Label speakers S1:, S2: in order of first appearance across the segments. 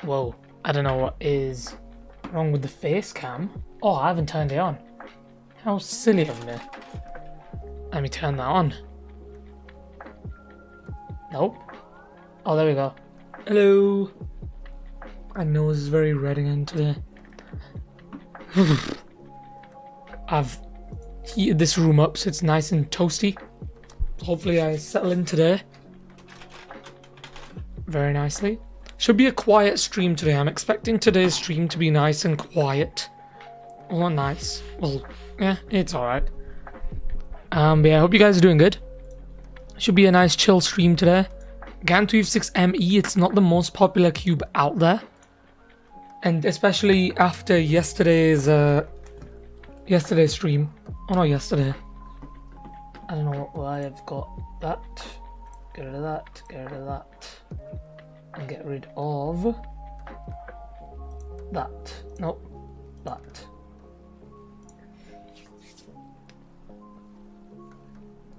S1: Whoa, I don't know what is wrong with the face cam. Oh, I haven't turned it on. How silly of me. Let me turn that on. Nope. Oh, there we go. Hello. My nose is very red again today. I've heated this room up so it's nice and toasty. Hopefully I settle in today very nicely. Should be a quiet stream today. I'm expecting today's stream to be nice and quiet. Well, not nice. Well, yeah, it's alright. But yeah, I hope you guys are doing good. Should be a nice chill stream today. GAN 256ME, it's not the most popular cube out there. And especially after yesterday's stream. Oh no, yesterday. I don't know why I've got that. Get rid of that, get rid of that. And get rid of that. Nope, that.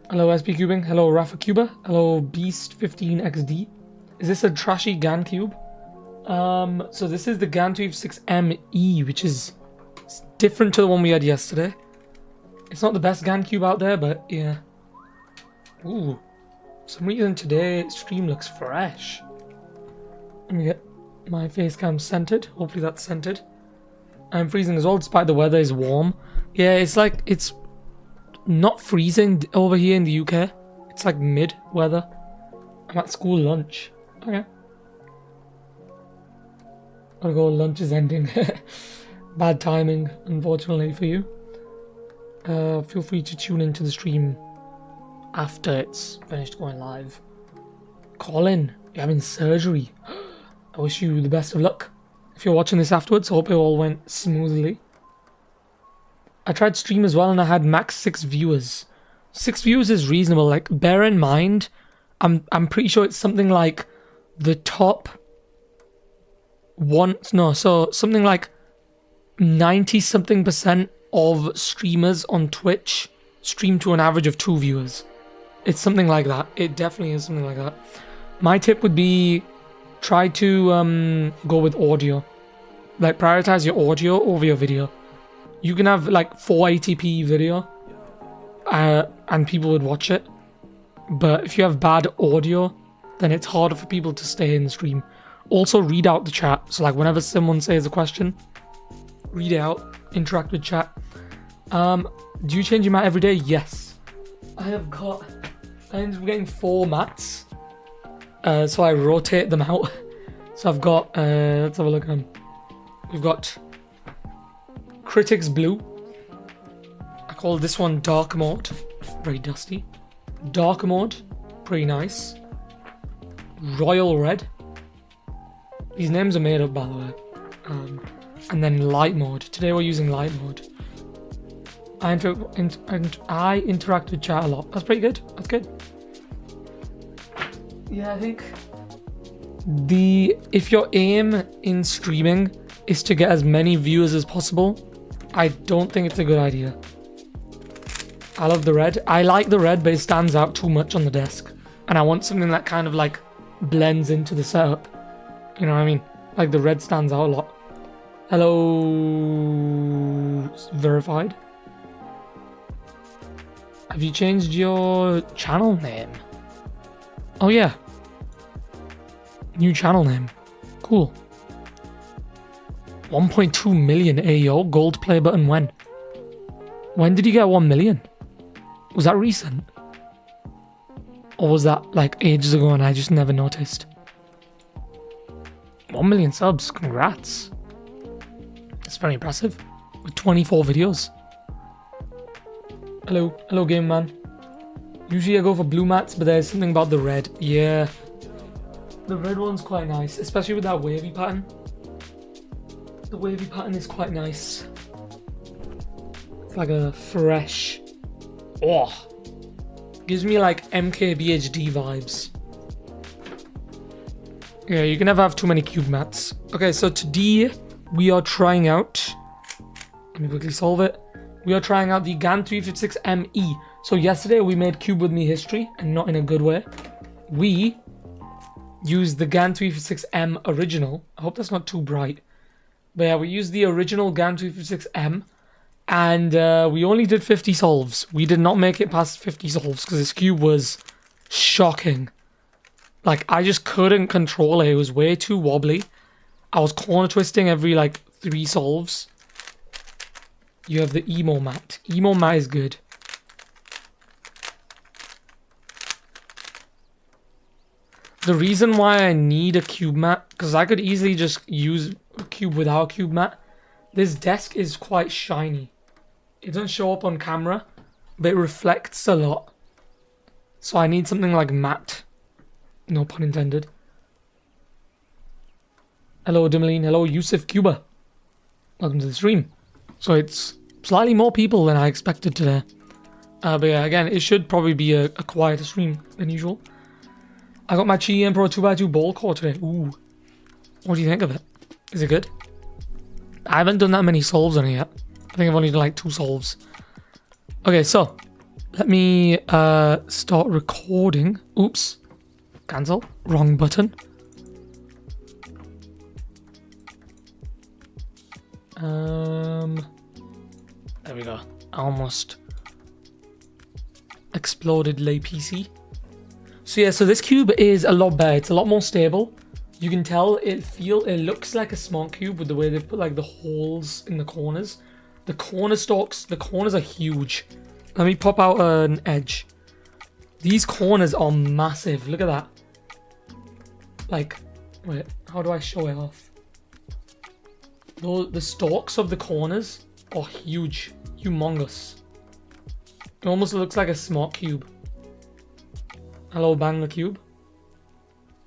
S1: Hello SP Cubing, hello Rafa Cuba, hello Beast15XD. Is this a trashy GAN cube? So this is the GAN 256ME, which is different to the one we had yesterday. It's not the best GAN cube out there, but yeah. Ooh, for some reason today stream looks fresh. Let me get my face cam centered. Hopefully that's centered. I'm freezing as well, despite the weather is warm. Yeah, it's like, it's not freezing over here in the UK. It's like mid weather. I'm at school lunch. Okay. Gotta go, lunch is ending. Bad timing, unfortunately for you. Feel free to tune into the stream after it's finished going live. Colin, you're having surgery. I wish you the best of luck. if you're watching this afterwards. I hope it all went smoothly. I tried stream as well and I had max 6 viewers. 6 viewers is reasonable. Like, bear in mind, I'm pretty sure it's something like the top one. No, so something like 90-something% of streamers on Twitch stream to an average of 2 viewers. It's something like that. It definitely is something like that. My tip would be try to go with audio. Like, prioritize your audio over your video. You can have like 480p video and people would watch it. But if you have bad audio, then it's harder for people to stay in the stream. Also, read out the chat. So like whenever someone says a question, read it out, interact with chat. Do you change your mat every day? Yes. I ended up getting 4 mats. So I rotate them out. So I've got, let's have a look at them. We've got Critics Blue. I call this one Dark Mode. Very dusty. Dark Mode. Pretty nice. Royal Red. These names are made up, by the way. And then Light Mode. Today we're using Light Mode. I interact with chat a lot. That's pretty good. That's good. Yeah, I think if your aim in streaming is to get as many viewers as possible, I don't think it's a good idea. I love the red. I like the red, but it stands out too much on the desk. And I want something that kind of like blends into the setup. You know what I mean? Like the red stands out a lot. Hello, verified. Have you changed your channel name? Oh yeah. New channel name. Cool. 1.2 million AO gold play button when? When did you get 1 million? Was that recent? Or was that like ages ago and I just never noticed? 1 million subs, congrats. That's very impressive. With 24 videos. Hello game man. Usually I go for blue mats, but there's something about the red. Yeah. The red one's quite nice, especially with that wavy pattern. The wavy pattern is quite nice. It's like a fresh... Oh! Gives me like MKBHD vibes. Yeah, you can never have too many cube mats. Okay, so today we are trying out... Let me quickly solve it. We are trying out the GAN 356ME. So yesterday we made Cube With Me history, and not in a good way. We used the GAN 356M original. I hope that's not too bright. But yeah, we used the original GAN 356M, and we only did 50 solves. We did not make it past 50 solves because this cube was shocking. Like, I just couldn't control it. It was way too wobbly. I was corner twisting every like 3 solves. You have the emo mat. Emo mat is good. The reason why I need a cube mat, because I could easily just use a cube without a cube mat. This desk is quite shiny. It doesn't show up on camera, but it reflects a lot. So I need something like matte. No pun intended. Hello Dimmeline, hello Yusuf Cuba. Welcome to the stream. So it's slightly more people than I expected today. But yeah, again, it should probably be a quieter stream than usual. I got my Chi Emperor 2x2 ball core today. Ooh. What do you think of it? Is it good? I haven't done that many solves on it yet. I think I've only done like 2 solves. Okay, so let me start recording. Oops. Cancel. Wrong button. There we go. I almost exploded lay PC. So yeah, so this cube is a lot better. It's a lot more stable. You can tell it looks like a smart cube with the way they've put like the holes in the corners. The corners are huge. Let me pop out an edge. These corners are massive. Look at that. Like, wait, how do I show it off? The stalks of the corners are huge, humongous. It almost looks like a smart cube. Hello, Bang the Cube.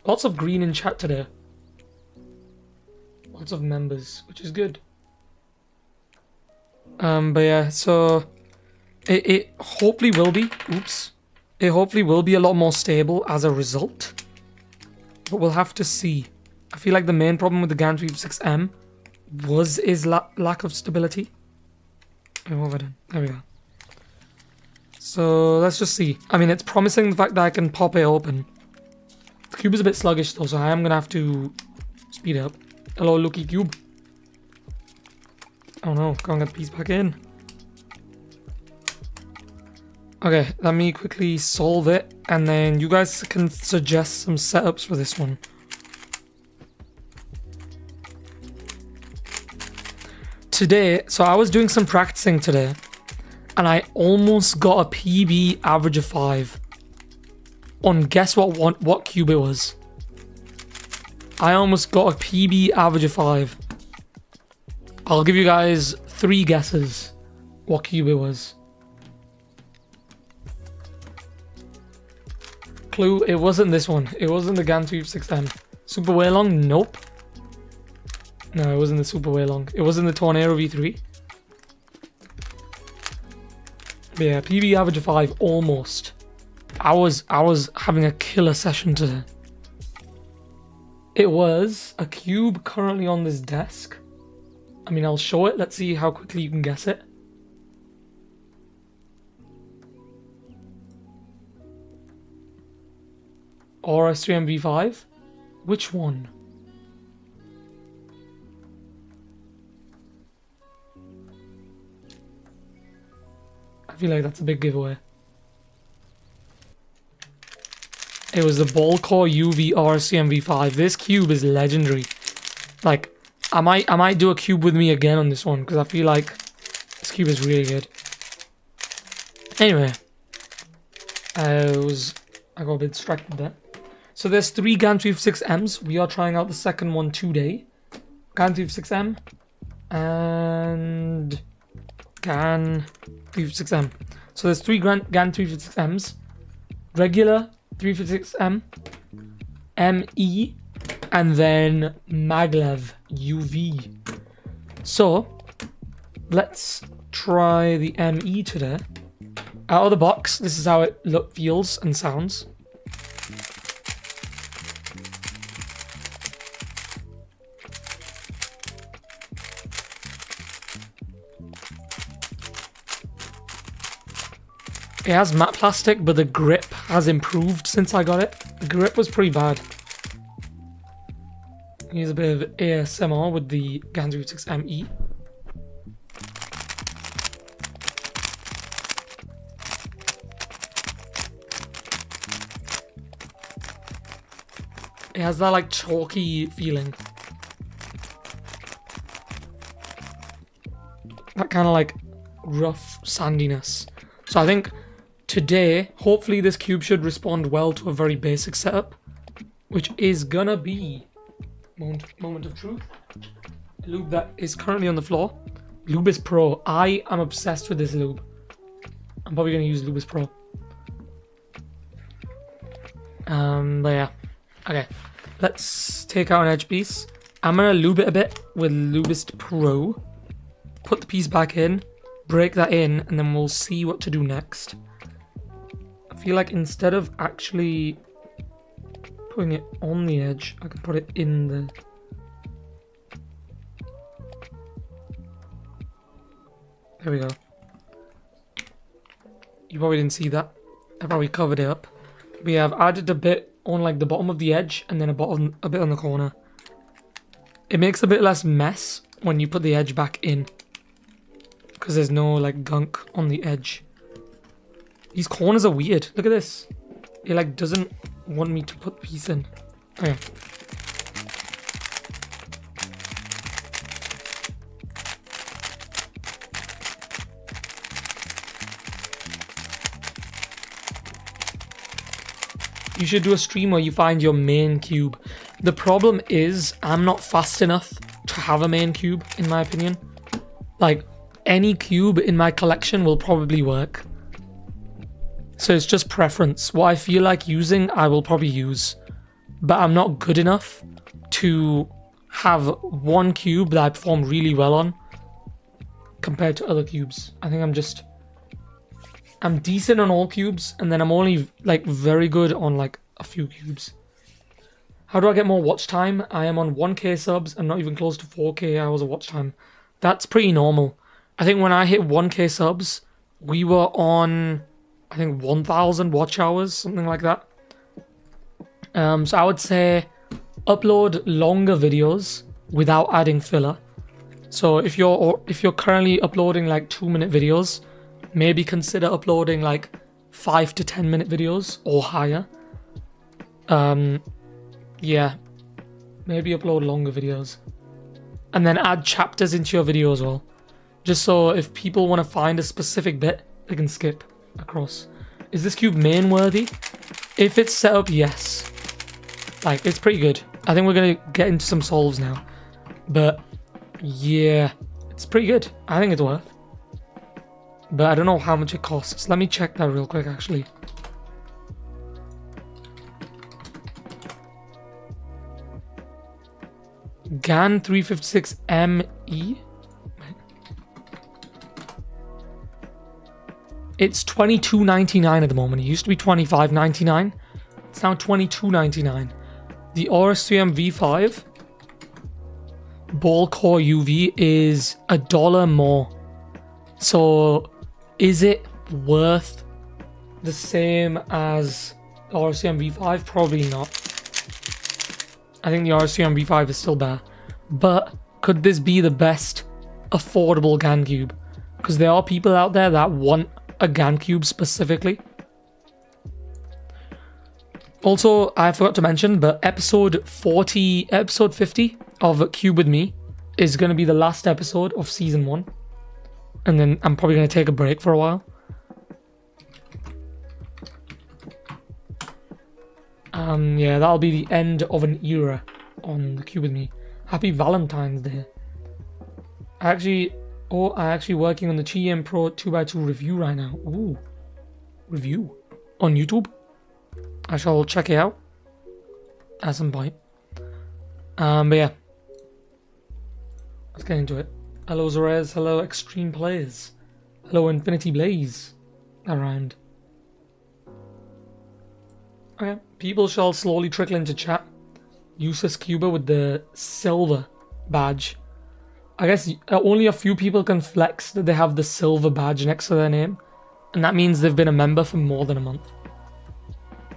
S1: Lots of green in chat today. Lots of members, which is good. But yeah, so it hopefully will be. Oops. It hopefully will be a lot more stable as a result. But we'll have to see. I feel like the main problem with the GAN 356M is lack of stability. Wait, what have I done? There we go. So let's just see. I mean, it's promising the fact that I can pop it open. The cube is a bit sluggish though, so I am gonna have to speed up. Hello, Lucky Cube. Oh no, can't get the piece back in. Okay, let me quickly solve it, and then you guys can suggest some setups for this one. Today, so I was doing some practicing today, and I almost got a PB average of 5. On guess what cube it was. I almost got a PB average of 5. I'll give you guys 3 guesses what cube it was. Clue, it wasn't this one. It wasn't the GAN 356M. Super way long? Nope. No, it wasn't the super way long. It wasn't the Tornado V3. But yeah, PB average of 5, almost. I was having a killer session today. It was a cube currently on this desk. I mean, I'll show it. Let's see how quickly you can guess it. RS3MV5? Which one? I feel like that's a big giveaway. It was the Ballcore UV RS3MV5. This cube is legendary. Like, I might do a cube with me again on this one, because I feel like this cube is really good. Anyway, I got a bit distracted there. So there's 3 GAN 356Ms. We are trying out the second one today. GAN 356M and GAN 356M. So there's 3 GAN 356Ms. Regular 356M, ME, and then Maglev UV. So let's try the ME today. Out of the box, this is how it feels and sounds. It has matte plastic, but the grip has improved since I got it. The grip was pretty bad. Here's a bit of ASMR with the GAN 356ME. It has that like chalky feeling. That kind of like rough sandiness. So I think today, hopefully this cube should respond well to a very basic setup, which is gonna be moment of truth. Lube that is currently on the floor. Lubis Pro. I am obsessed with this lube. I'm probably gonna use Lubis Pro. But yeah. Okay. Let's take out an edge piece. I'm gonna lube it a bit with Lubist Pro. Put the piece back in, break that in, and then we'll see what to do next. I feel like instead of actually putting it on the edge, I can put it in the... There we go. You probably didn't see that. I probably covered it up. We have added a bit on like the bottom of the edge and then a bit on the corner. It makes a bit less mess when you put the edge back in, because there's no like gunk on the edge. These corners are weird. Look at this. It like doesn't want me to put the piece in. Okay. You should do a stream where you find your main cube. The problem is I'm not fast enough to have a main cube, in my opinion. Like, any cube in my collection will probably work. So it's just preference. What I feel like using, I will probably use. But I'm not good enough to have one cube that I perform really well on compared to other cubes. I think I'm decent on all cubes, and then I'm only like very good on like a few cubes. How do I get more watch time? I am on 1k subs and not even close to 4k hours of watch time. That's pretty normal. I think when I hit 1k subs, we were on, I think 1,000 watch hours, something like that. So I would say upload longer videos without adding filler. So if you're currently uploading like 2-minute videos, maybe consider uploading like 5 to 10-minute videos or higher. Yeah, maybe upload longer videos, and then add chapters into your video as well, just so if people want to find a specific bit, they can skip across. Is this cube main worthy? If it's set up, yes. Like, it's pretty good. I think we're gonna get into some solves now, but yeah, it's pretty good. I think it's worth, but I don't know how much it costs. Let me check that real quick actually. GAN 356ME. It's $22.99 at the moment. It used to be $25.99. It's now $22.99. The RS3M V5 ball core UV is $1 more. So is it worth the same as the RS3M V5? Probably not. I think the RS3M V5 is still better. But could this be the best affordable GAN cube? Because there are people out there that want a GAN cube specifically. Also, I forgot to mention, but episode 50 of Cube with Me is going to be the last episode of season 1. And then I'm probably going to take a break for a while. Yeah, that'll be the end of an era on the Cube with Me. Happy Valentine's Day. I'm actually working on the GM Pro 2x2 review right now. Ooh, review on YouTube. I shall check it out at some point. But yeah, let's get into it. Hello Zorez, hello Extreme Players, hello Infinity Blaze. Around. Okay, people shall slowly trickle into chat. Useless Cuba with the silver badge. I guess only a few people can flex that they have the silver badge next to their name, and that means they've been a member for more than a month.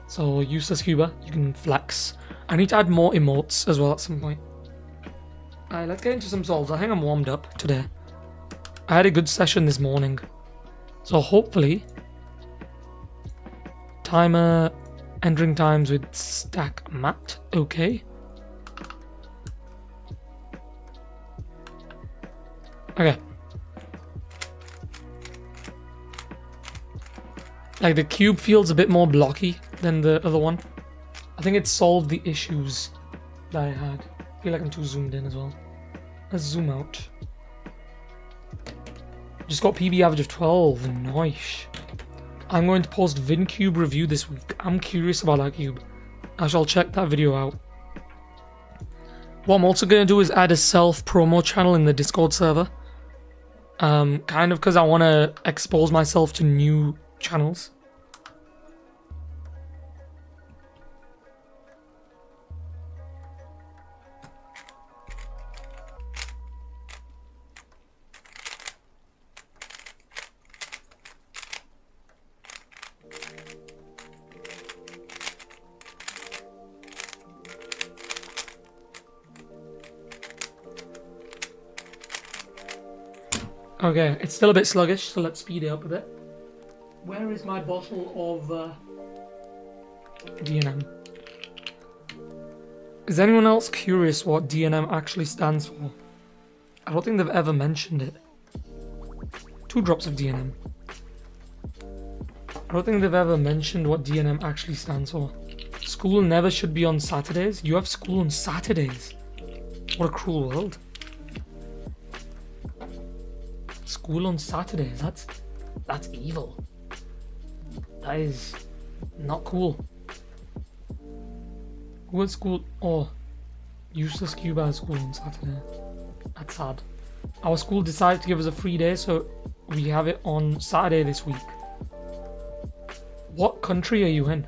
S1: So Useless Cuba, you can flex. I need to add more emotes as well at some point. Alright, let's get into some solves. I think I'm warmed up today. I had a good session this morning, so hopefully timer entering times with stack mat. Okay. Okay. Like, the cube feels a bit more blocky than the other one. I think it solved the issues that I had. I feel like I'm too zoomed in as well. Let's zoom out. Just got PB average of 12. Nice. I'm going to post VinCube review this week. I'm curious about that cube. I shall check that video out. What I'm also going to do is add a self-promo channel in the Discord server. Kind of because I want to expose myself to new channels. Okay, it's still a bit sluggish, so let's speed it up a bit. Where is my bottle of DNM? Is anyone else curious what DNM actually stands for? I don't think they've ever mentioned it. 2 drops of DNM. I don't think they've ever mentioned what DNM actually stands for. School never should be on Saturdays. You have school on Saturdays. What a cruel world. School on Saturdays, that's evil. That is not cool. Who at school? Oh, Useless cube at school on Saturday. That's sad. Our school decided to give us a free day, so we have it on Saturday this week. What country are you in,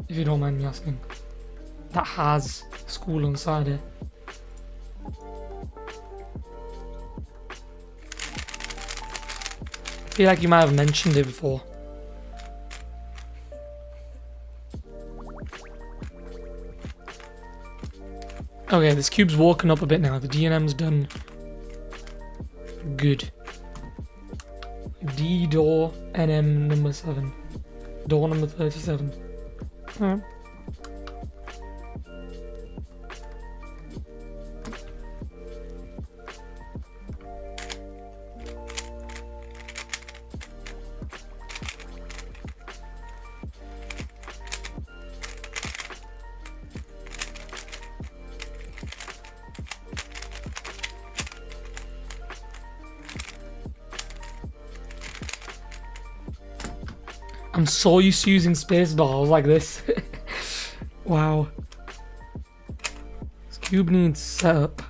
S1: if you don't mind me asking, that has school on Saturday? I feel like you might have mentioned it before. Okay, this cube's woken up a bit now. The DNM's done. Good. D door NM number 7. Door number 37. Alright. I'm so used to using spacebar like this. Wow. This cube needs setup.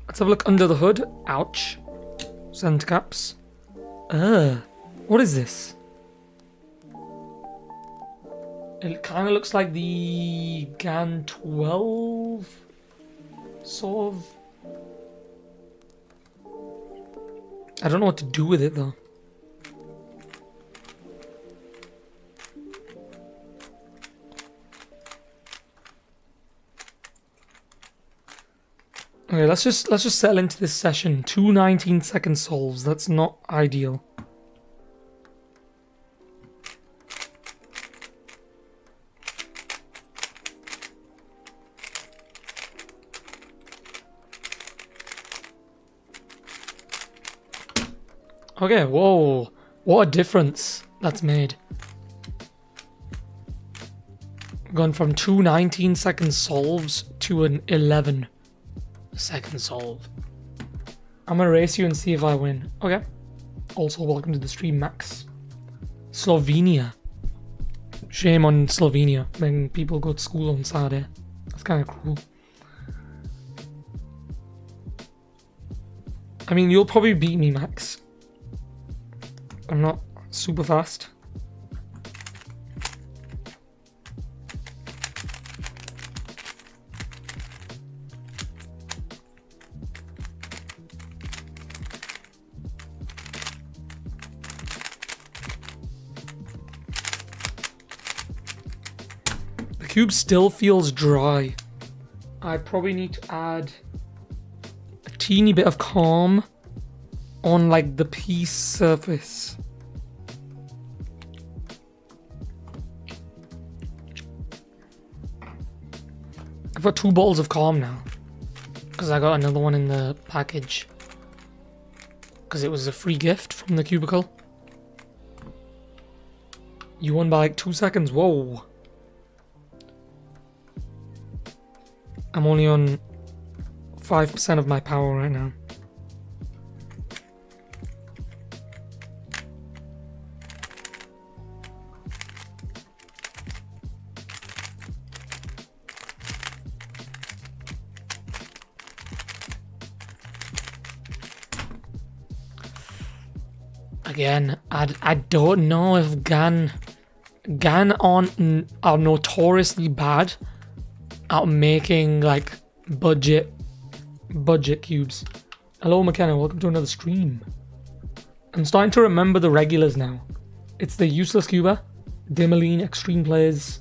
S1: Let's have a look under the hood. Ouch. Center caps. What is this? It kind of looks like the GAN 12 sort of. I don't know what to do with it though. Okay, let's just settle into this session. 2 19-second solves. That's not ideal. Okay, whoa. What a difference that's made. Gone from 2 19-second solves to an 11-second solve. I'm gonna race you and see if I win. Okay. Also, welcome to the stream, Max. Slovenia. Shame on Slovenia when people go to school on Saturday. That's kind of cruel. I mean, you'll probably beat me, Max. I'm not super fast. The cube still feels dry. I probably need to add a teeny bit of calm on like the piece surface. I've got 2 bottles of calm now because I got another one in the package because it was a free gift from the cubicle. You won by like 2 seconds. Whoa. I'm only on 5% of my power right now. Again, I don't know if GAN are notoriously bad at making like budget cubes. Hello McKenna, welcome to another stream. I'm starting to remember the regulars now. It's the Useless Cuba, Dimaline, Extreme Blaze,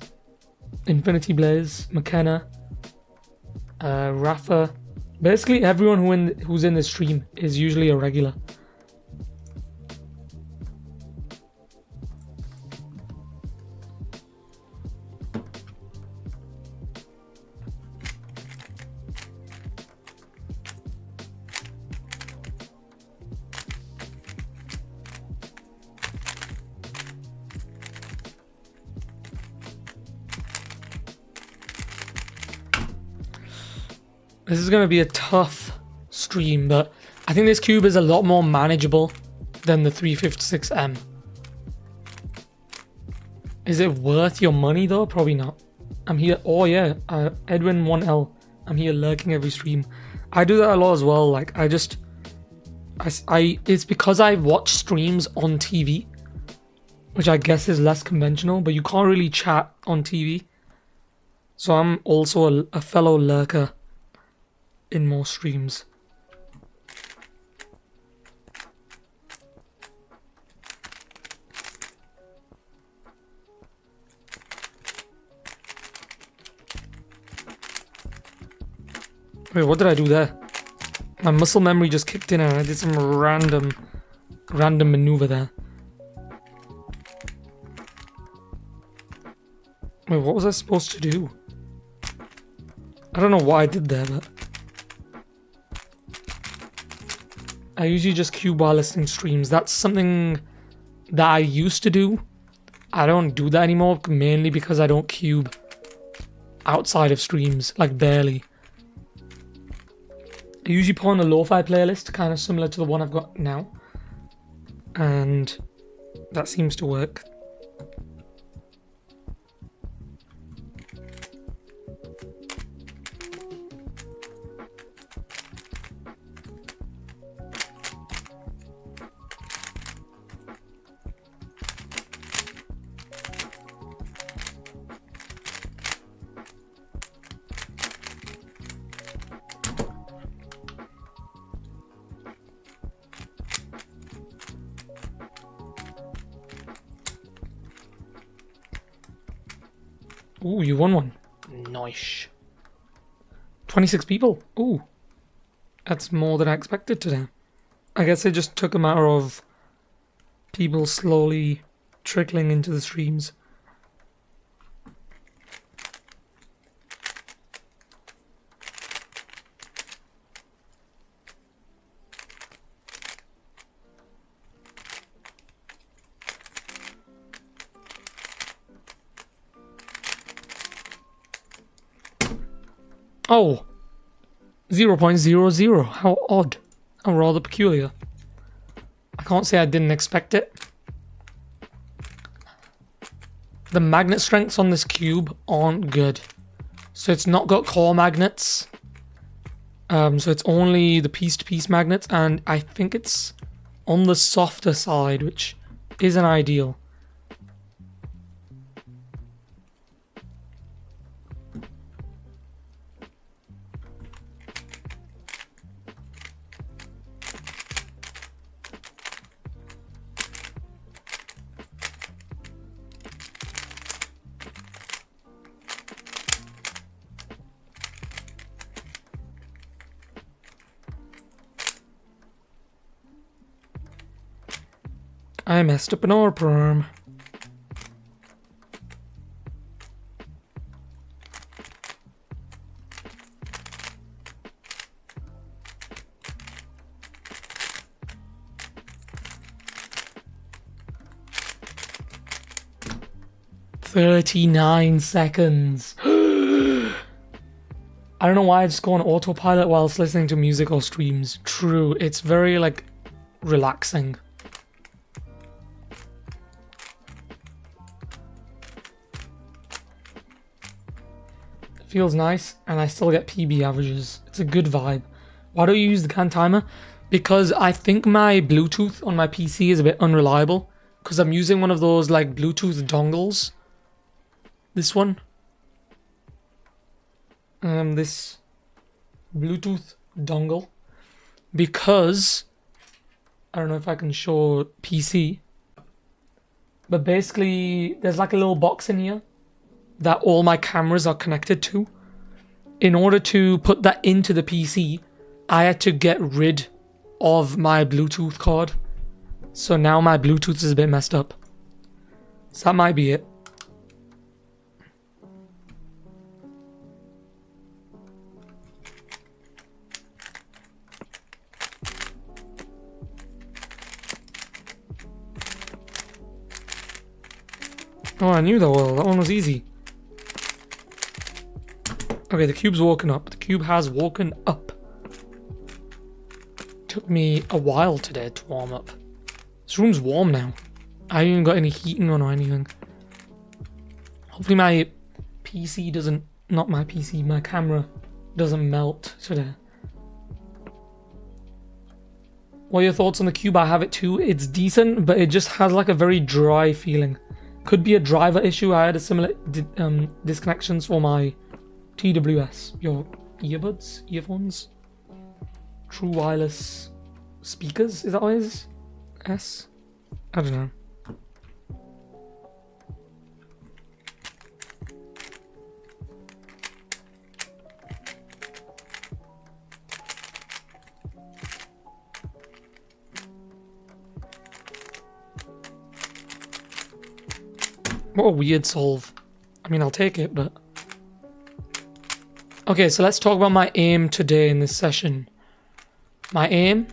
S1: Infinity Blaze, McKenna, Rafa. Basically everyone who's in this stream is usually a regular. This is going to be a tough stream, but I think this cube is a lot more manageable than the 356M. Is it worth your money though? Probably not. I'm here. Oh yeah, Edwin 1L. I'm here lurking every stream. I do that a lot as well. Like it's because I watch streams on TV, which I guess is less conventional, but you can't really chat on TV. So I'm also a fellow lurker in more streams. Wait, what did I do there? My muscle memory just kicked in and I did some random maneuver there. Wait, what was I supposed to do? I don't know what I did there, but I usually just cube while listening to streams. That's something that I used to do. I don't do that anymore, mainly because I don't cube outside of streams, like barely. I usually put on a lo-fi playlist, kind of similar to the one I've got now. And that seems to work. Ooh, you won one. Nice. 26 people. Ooh. That's more than I expected today. I guess it just took a matter of people slowly trickling into the streams. Oh, 0.00. How odd. How rather peculiar. I can't say I didn't expect it. The magnet strengths on this cube aren't good. So it's not got core magnets. So it's only the piece-to-piece magnets, and I think it's on the softer side, which isn't ideal. I messed up an ore perm. "39 seconds. I don't know why I just go on autopilot whilst listening to music or streams. True, it's very like relaxing. Feels nice, and I still get PB averages. It's a good vibe. Why don't you use the GAN timer? Because I think my Bluetooth on my PC is a bit unreliable. Because I'm using one of those like Bluetooth dongles. This one. This Bluetooth dongle. Because I don't know if I can show PC. But basically, there's like a little box in here that all my cameras are connected to. In order to put that into the PC, I had to get rid of my Bluetooth card. So now my Bluetooth is a bit messed up. So that might be it. Oh, I knew that well. That one was easy. Okay, the cube's woken up. The cube has woken up. Took me a while today to warm up. This room's warm now. I haven't even got any heating on or anything. Hopefully my PC doesn't... Not my PC, my camera doesn't melt today. What are your thoughts on the cube? I have it too. It's decent, but it just has like a very dry feeling. Could be a driver issue. I had a similar disconnections for my TWS. Your earbuds? Earphones? True wireless speakers? Is that what it is? S? I don't know. What a weird solve. I mean, I'll take it, but... Okay, so let's talk about my aim today in this session. My aim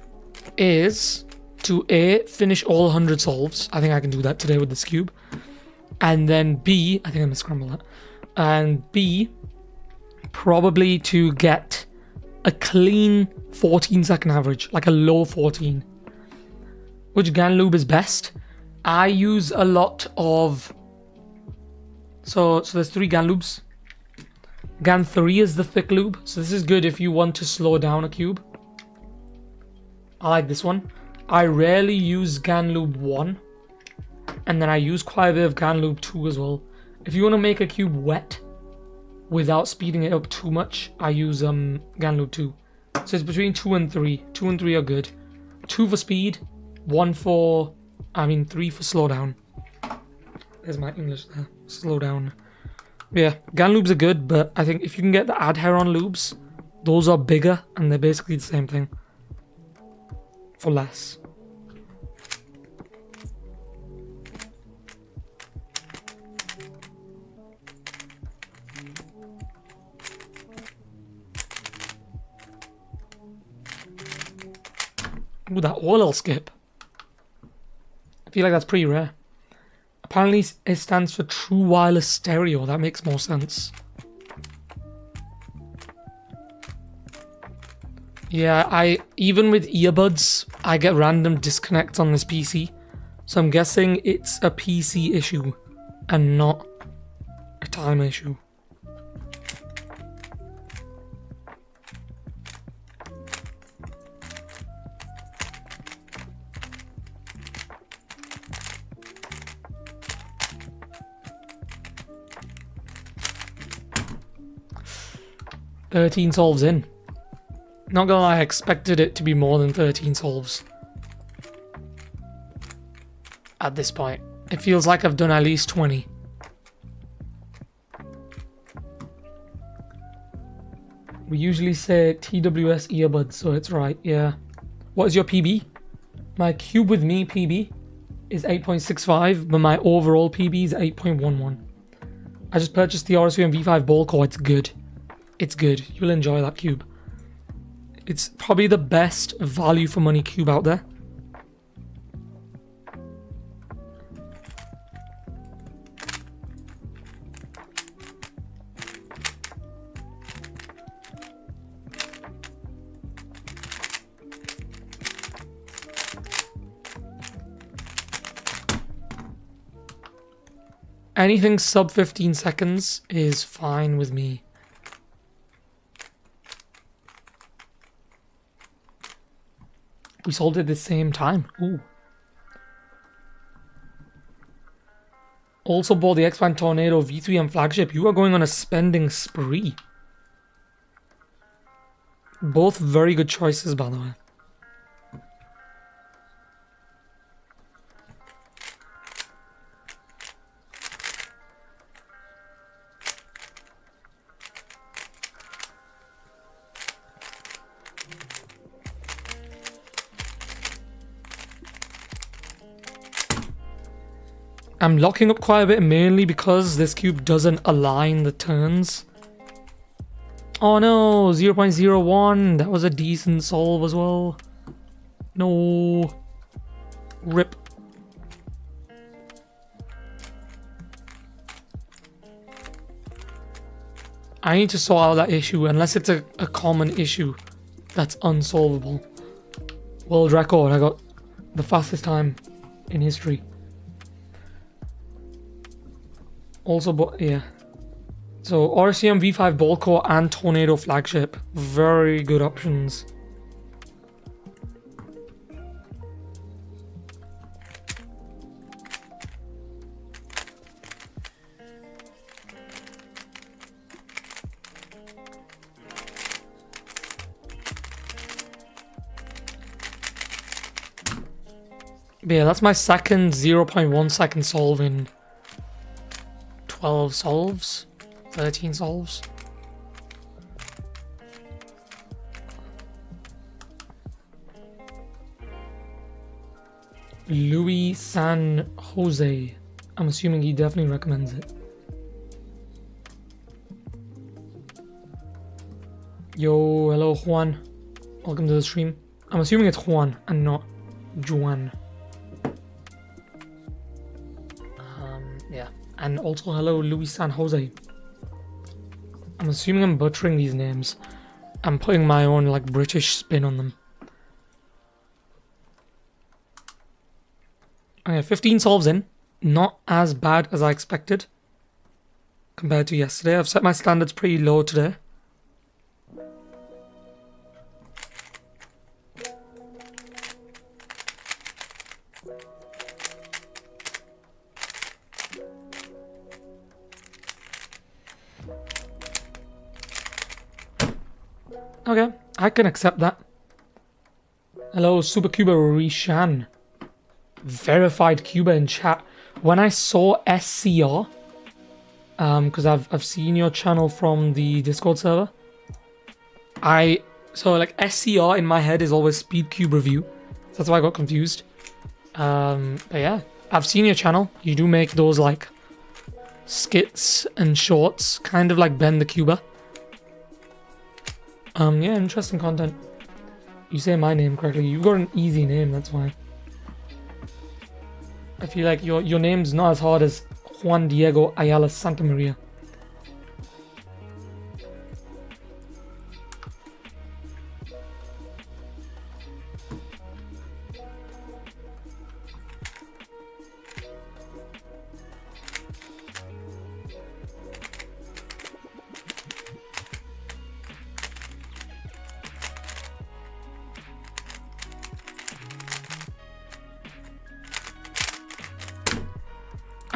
S1: is to A, finish all 100 solves. I think I can do that today with this cube. And then B, I think I'm gonna scramble that. And B, probably to get a clean 14-second average, like a low 14. Which GAN lube is best? I use a lot of... So there's 3 GAN lubes. GAN 3 is the thick lube. So this is good if you want to slow down a cube. I like this one. I rarely use GAN lube 1. And then I use quite a bit of GAN lube 2 as well. If you want to make a cube wet without speeding it up too much, I use GAN lube 2. So it's between 2 and 3. 2 and 3 are good. 2 for speed, 3 for slowdown. There's my English there. Slow down. Yeah, GAN lubes are good, but I think if you can get the Adheron lubes, those are bigger and they're basically the same thing. For less. Ooh, that oil skip. I feel like that's pretty rare. Apparently it stands for True Wireless Stereo. That makes more sense. Yeah, even with earbuds, I get random disconnects on this PC. So I'm guessing it's a PC issue and not a time issue. "13 solves in." Not gonna lie, I expected it to be more than 13 solves. At this point. It feels like I've done at least 20. We usually say TWS earbuds, so it's right, yeah. What is your PB? My cube with me PB is 8.65, but my overall PB is 8.11. I just purchased the RSVM V5 ball core. It's good. It's good. You'll enjoy that cube. It's probably the best value for money cube out there. Anything sub 15 seconds is fine with me. We sold it at the same time. Ooh. Also bought the X-Fan Tornado V3M flagship. You are going on a spending spree. Both very good choices, by the way. I'm locking up quite a bit, mainly because this cube doesn't align the turns. Oh no, 0.01. That was a decent solve as well. No. Rip. I need to sort out that issue, unless it's a common issue that's unsolvable. World record, I got the fastest time in history. Also, but yeah. So RCM V5 Ball Core and Tornado Flagship. Very good options. But yeah, that's my second 0.1 second solve in 12 solves, 13 solves. Luis San Jose. I'm assuming he definitely recommends it. Yo, hello Juan. Welcome to the stream. I'm assuming it's Juan and not Juan. Yeah. And also hello Luis San Jose. I'm assuming I'm butchering these names. I'm putting my own like British spin on them. Okay, 15 solves in. Not as bad as I expected compared to yesterday. I've set my standards pretty low today. Okay, I can accept that. Hello, Supercuba Rishan. Verified Cuba in chat. When I saw SCR, because I've seen your channel from the Discord server. So like SCR in my head is always Speed Cube Review. So that's why I got confused. But yeah, I've seen your channel. You do make those like skits and shorts, kind of like Ben the Cuba. Yeah, interesting content. You say my name correctly. You got an easy name, that's why. I feel like your name's not as hard as Juan Diego Ayala Santa Maria.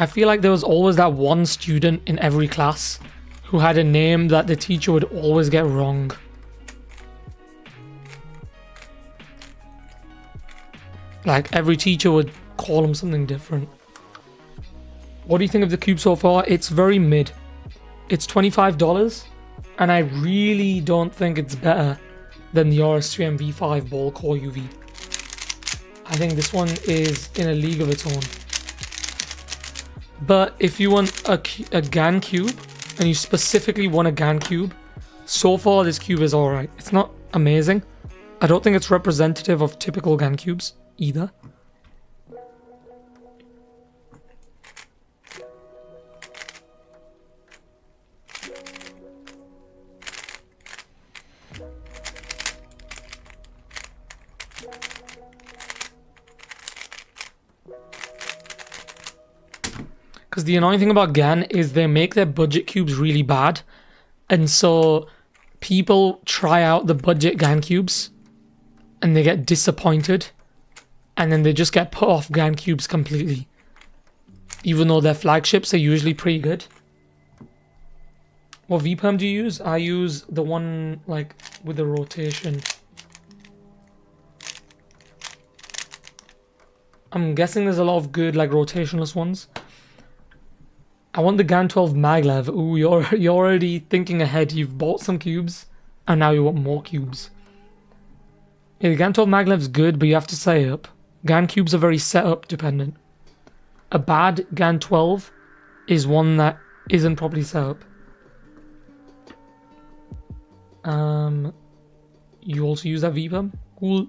S1: I feel like there was always that one student in every class who had a name that the teacher would always get wrong. Like every teacher would call him something different. What do you think of the cube so far? It's very mid. It's $25 and I really don't think it's better than the RS3M V5 Ball Core UV. I think this one is in a league of its own. But if you want a GAN cube, and you specifically want a GAN cube, so far this cube is alright. It's not amazing. I don't think it's representative of typical GAN cubes either. Because the annoying thing about GAN is they make their budget cubes really bad. And so people try out the budget GAN cubes and they get disappointed. And then they just get put off GAN cubes completely. Even though their flagships are usually pretty good. What VPerm do you use? I use the one like with the rotation. I'm guessing there's a lot of good like rotationless ones. I want the GAN 12 maglev. Ooh, you're already thinking ahead. You've bought some cubes, and now you want more cubes. Yeah, the GAN 12 maglev's good, but you have to set it up. GAN cubes are very setup dependent. A bad GAN 12 is one that isn't properly set up. You also use that VPerm? Cool.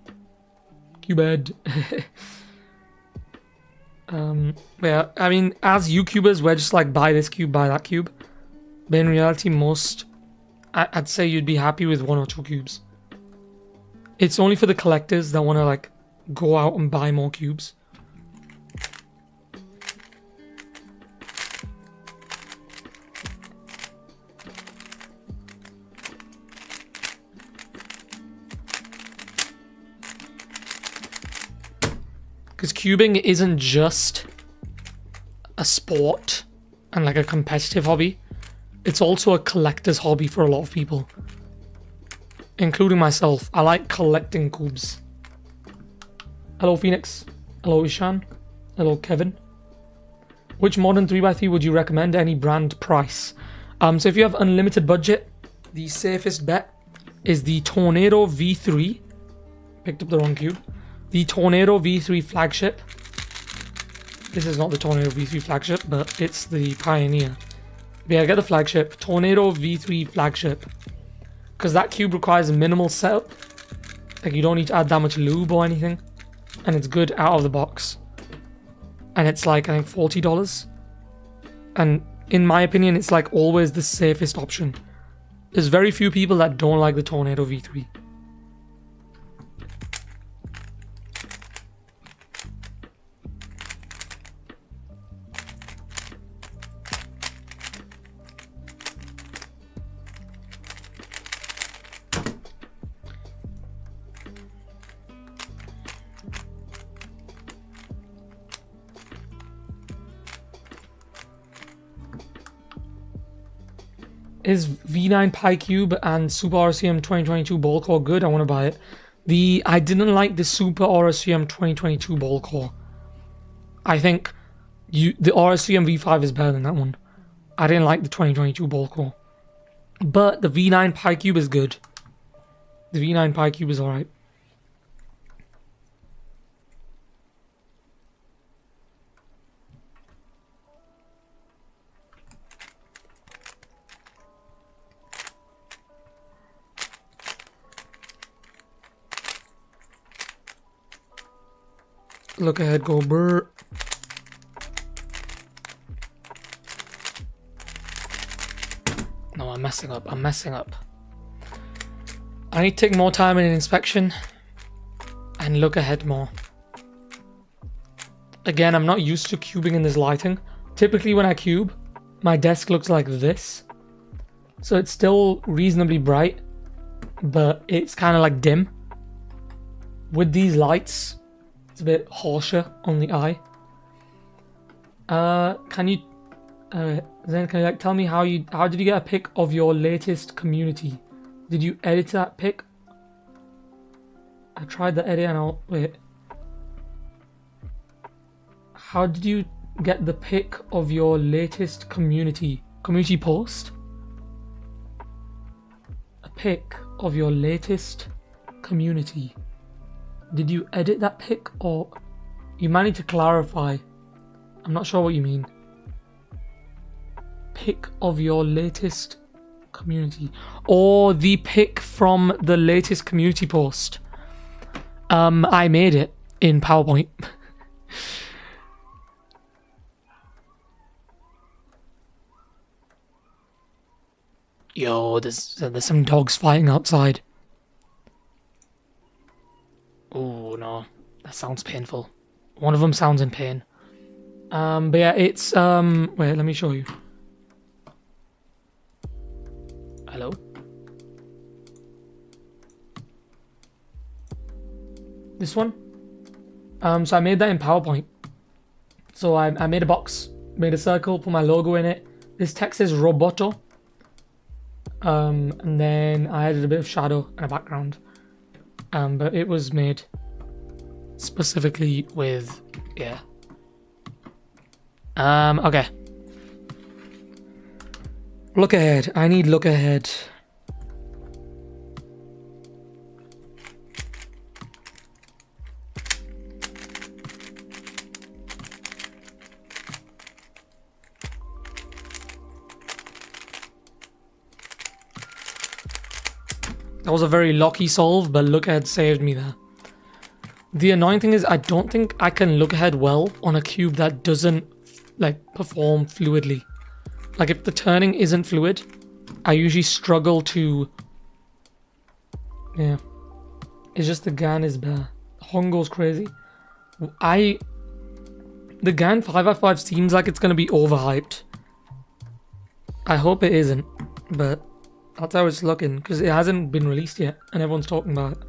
S1: Cubed. Yeah, I mean, as YouTubers, we're just like, buy this cube, buy that cube. But in reality, I'd say you'd be happy with 1 or 2 cubes. It's only for the collectors that want to like go out and buy more cubes. Because cubing isn't just a sport and like a competitive hobby. It's also a collector's hobby for a lot of people, including myself. I like collecting cubes. Hello Phoenix. Hello Ishan. Hello Kevin. Which modern 3x3 would you recommend? Any brand, price? So if you have unlimited budget, the safest bet is the Tornado V3. Picked up the wrong cube. The Tornado V3 flagship. This is not the Tornado V3 flagship, but it's the Pioneer. But yeah, get the flagship. Tornado V3 flagship. Because that cube requires a minimal setup. Like, you don't need to add that much lube or anything. And it's good out of the box. And it's like, I think, $40. And in my opinion, it's like always the safest option. There's very few people that don't like the Tornado V3. Is V9 Pi Cube and Super RCM 2022 ball core good? I want to buy it. I didn't like the Super RCM 2022 ball core. I think the RCM V5 is better than that one. I didn't like the 2022 ball core. But the V9 Pi Cube is good. The V9 Pi Cube is alright. Look ahead, go brr. No, I'm messing up. I'm messing up. I need to take more time in an inspection and look ahead more. Again, I'm not used to cubing in this lighting. Typically when I cube, my desk looks like this. So it's still reasonably bright, but it's kind of like dim. With these lights, it's a bit harsher on the eye. Can you like tell me how did you get a pic of your latest community? Did you edit that pic? I tried the edit and wait. How did you get the pic of your latest community post? A pic of your latest community. Did you edit that pic, or you might need to clarify? I'm not sure what you mean. Pic of your latest community, or the pic from the latest community post. I made it in PowerPoint. Yo, there's some dogs fighting outside. Oh no, that sounds painful. One of them sounds in pain. But yeah, it's wait, let me show you. Hello? This one? So I made that in PowerPoint. So I made a box, made a circle, put my logo in it. This text is Roboto. And then I added a bit of shadow and a background. But it was made specifically with, yeah. Okay. Look ahead. I need look ahead. That was a very lucky solve, but look ahead saved me there. The annoying thing is I don't think I can look ahead well on a cube that doesn't like perform fluidly. Like if the turning isn't fluid, I usually struggle to, yeah. It's just the GAN is bare. Hong goes crazy. The GAN 5x5 seems like it's gonna be overhyped. I hope it isn't, but that's how it's looking, because it hasn't been released yet, and everyone's talking about it.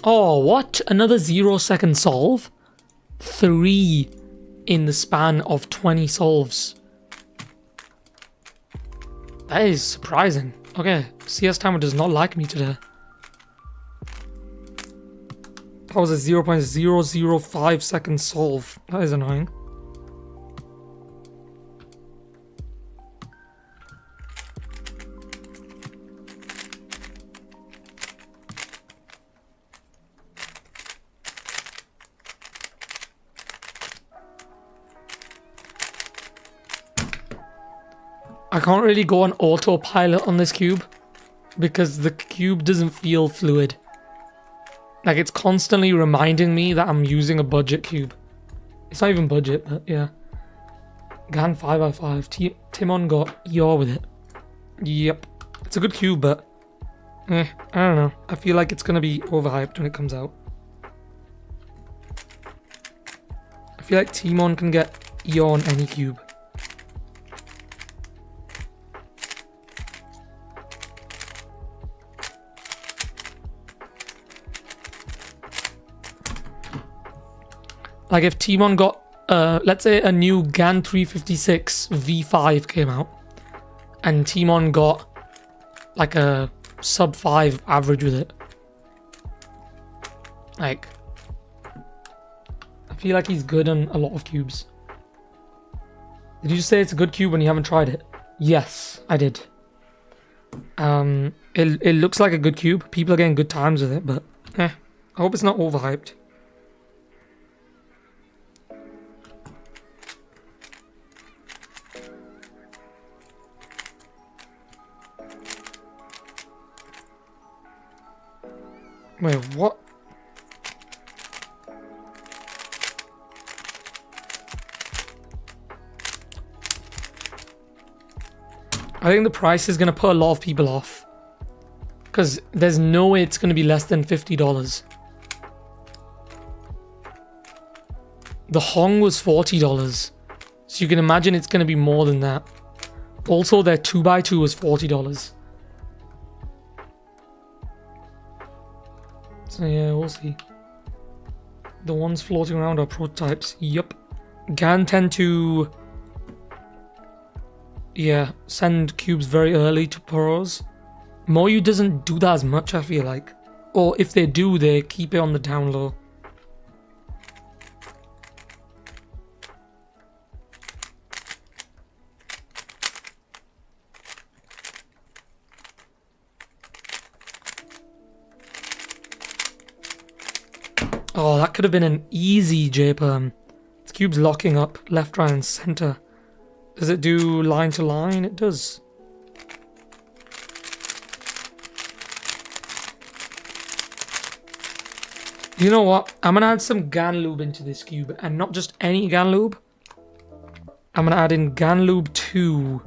S1: Oh, what? Another 0-second solve? 3 in the span of 20 solves. That is surprising. Okay, CS Timer does not like me today. That was a 0.005 second solve. That is annoying. I can't really go on autopilot on this cube because the cube doesn't feel fluid. Like, it's constantly reminding me that I'm using a budget cube. It's not even budget, but yeah. GAN 5x5. Timon got ER with it. Yep. It's a good cube, but I don't know. I feel like it's gonna be overhyped when it comes out. I feel like Timon can get ER on any cube. Like, if Timon got, let's say a new GAN 356 V5 came out, and Timon got like a sub 5 average with it. Like, I feel like he's good on a lot of cubes. Did you just say it's a good cube when you haven't tried it? Yes, I did. It looks like a good cube. People are getting good times with it, but I hope it's not overhyped. Wait, what? I think the price is going to put a lot of people off. Because there's no way it's going to be less than $50. The Hong was $40. So you can imagine it's going to be more than that. Also, their 2x2 was $40. So yeah, we'll see. The ones floating around are prototypes. Yup. GAN tend to, yeah, send cubes very early to pros. Moyu doesn't do that as much, I feel like. Or if they do, they keep it on the down low. Oh, that could have been an easy J-perm. This cube's locking up left, right, and center. Does it do line to line? It does. You know what? I'm gonna add some GAN lube into this cube, and not just any GAN lube. I'm gonna add in GAN lube 2.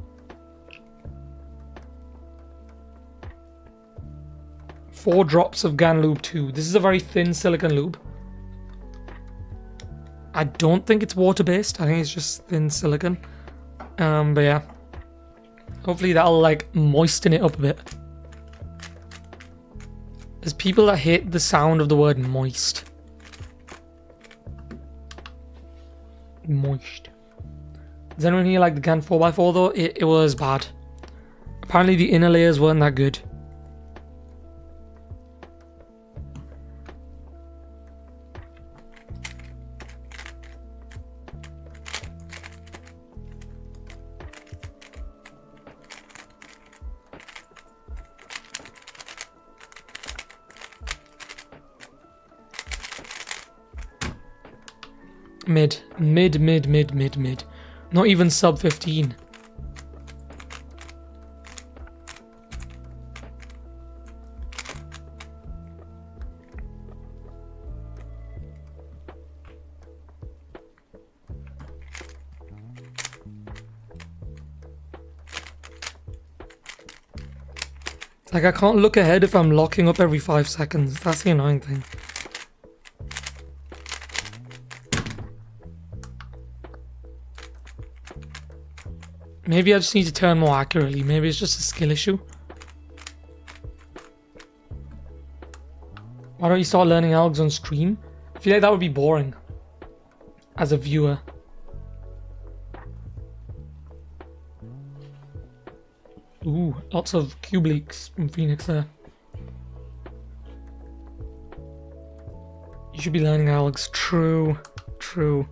S1: 4 drops of GAN lube 2. This is a very thin silicon lube. I don't think it's water-based. I think it's just thin silicon. But yeah. Hopefully that'll, like, moisten it up a bit. There's people that hate the sound of the word moist. Moist. Does anyone here like the GAN 4x4 though? It was bad. Apparently the inner layers weren't that good. Mid. Not even sub 15. Like, I can't look ahead if I'm locking up every 5 seconds. That's the annoying thing. Maybe I just need to turn more accurately. Maybe it's just a skill issue. Why don't you start learning algs on stream? I feel like that would be boring as a viewer. Ooh, lots of cube leaks from Phoenix there. You should be learning algs. True, true.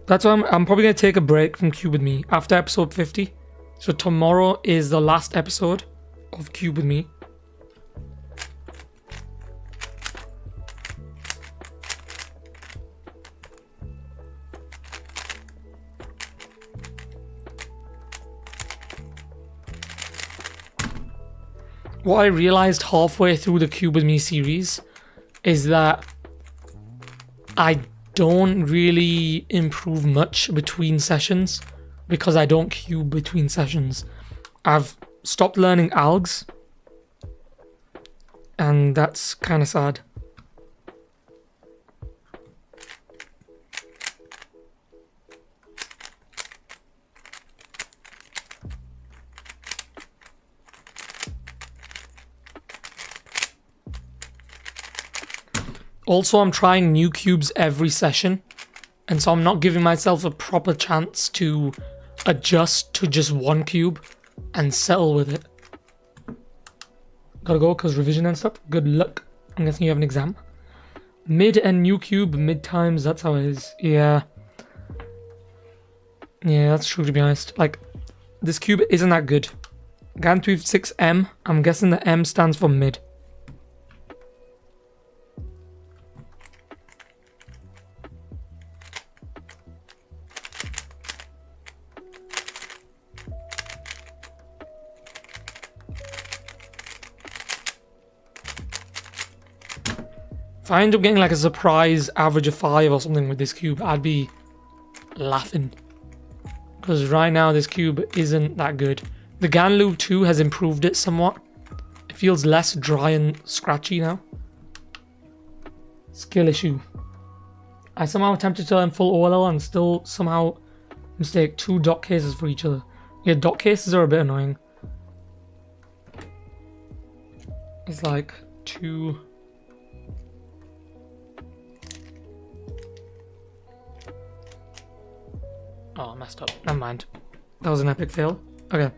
S1: That's why I'm probably going to take a break from Cube with Me after episode 50. So tomorrow is the last episode of Cube with Me. What I realized halfway through the Cube with Me series is that I don't really improve much between sessions because I don't cube between sessions. I've stopped learning algs, and that's kind of sad. Also, I'm trying new cubes every session, and so I'm not giving myself a proper chance to adjust to just one cube and settle with it. Gotta go because revision and stuff. Good luck. I'm guessing you have an exam. Mid and new cube, mid times, that's how it is. Yeah. Yeah, that's true, to be honest. Like, this cube isn't that good. GAN 256M, I'm guessing the M stands for mid. If I end up getting like a surprise average of 5 or something with this cube, I'd be laughing. Because right now this cube isn't that good. The GAN Lube 2 has improved it somewhat. It feels less dry and scratchy now. Skill issue. I somehow attempted to learn full OLL and still somehow mistake 2 dot cases for each other. Yeah, dot cases are a bit annoying. It's like 2... Oh, I messed up. Never mind. That was an epic fail. Okay.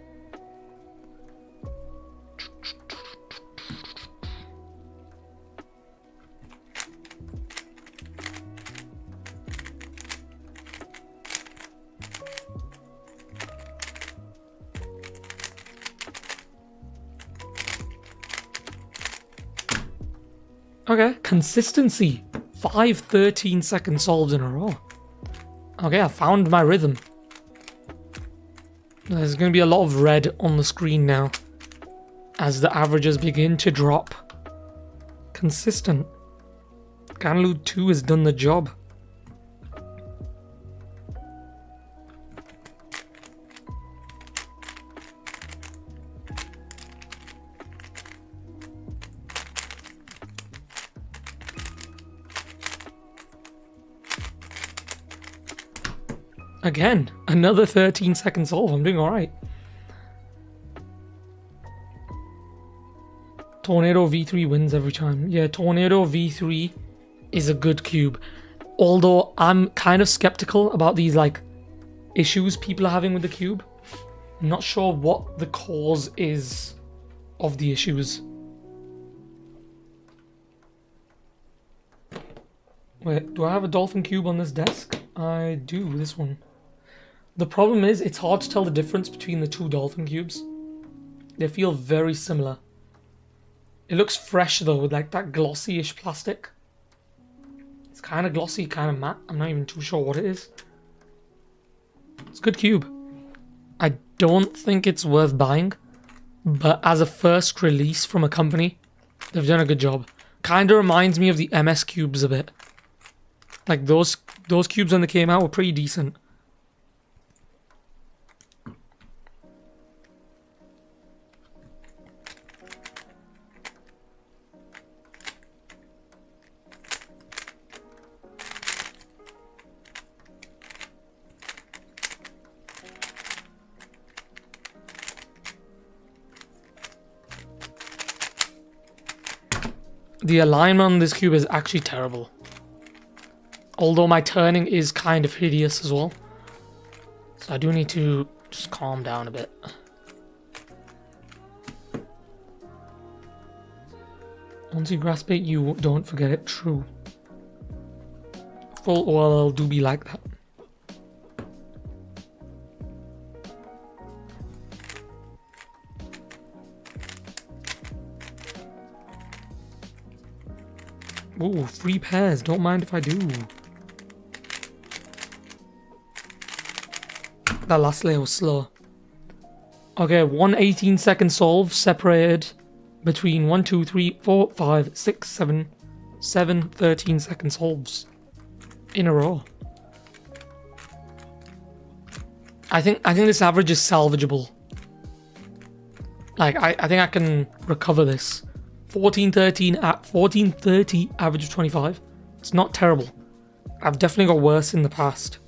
S1: Okay, consistency. 5 13-second solves in a row. Okay, I found my rhythm. There's going to be a lot of red on the screen now as the averages begin to drop. Consistent. GAN Lube 2 has done the job. Again, another 13-second solve. I'm doing alright. Tornado V3 wins every time. Yeah, Tornado V3 is a good cube. Although I'm kind of skeptical about these like issues people are having with the cube. I'm not sure what the cause is of the issues. Wait, do I have a dolphin cube on this desk? I do, this one. The problem is, it's hard to tell the difference between the 2 dolphin cubes. They feel very similar. It looks fresh though, with like that glossy-ish plastic. It's kind of glossy, kind of matte. I'm not even too sure what it is. It's a good cube. I don't think it's worth buying, but as a first release from a company, they've done a good job. Kind of reminds me of the MS cubes a bit. Like those cubes when they came out were pretty decent. the alignment on this cube is actually terrible. Although my turning is kind of hideous as well. So I do need to just calm down a bit. Once you grasp it, you don't forget it. True. Full OLL do be like that. Ooh, 3 pairs. Don't mind if I do. That last layer was slow. Okay, 1 18-second solve separated between 1, 2, 3, 4, 5, 6, 7, 7 13-second solves in a row. I think this average is salvageable. Like I think I can recover this. 14-13 at 14-30 average of 25. It's not terrible. I've definitely got worse in the past.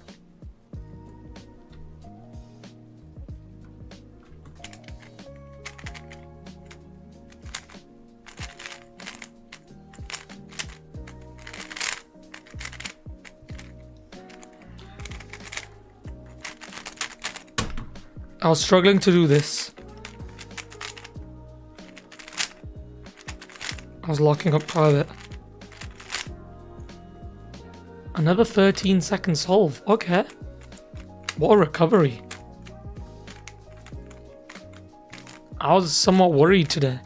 S1: I was struggling to do this. I was locking up quite a bit. Another 13-second solve. Okay. What a recovery. I was somewhat worried today.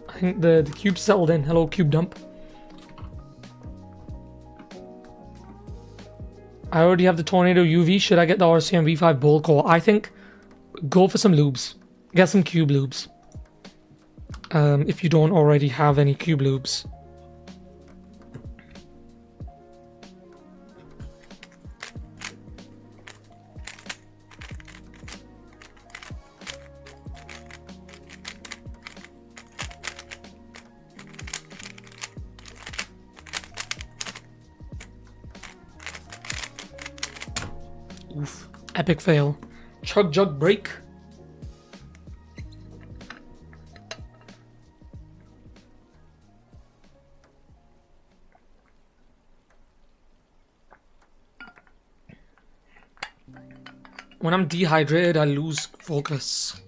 S1: I think the cube settled in. Hello, cube dump. I already have the Tornado UV. Should I get the RCM V5 Bull Core? I think go for some lubes. Get some cube lubes. If you don't already have any cube lubes. Oof. Epic fail. Chug jug break. When I'm dehydrated, I lose focus.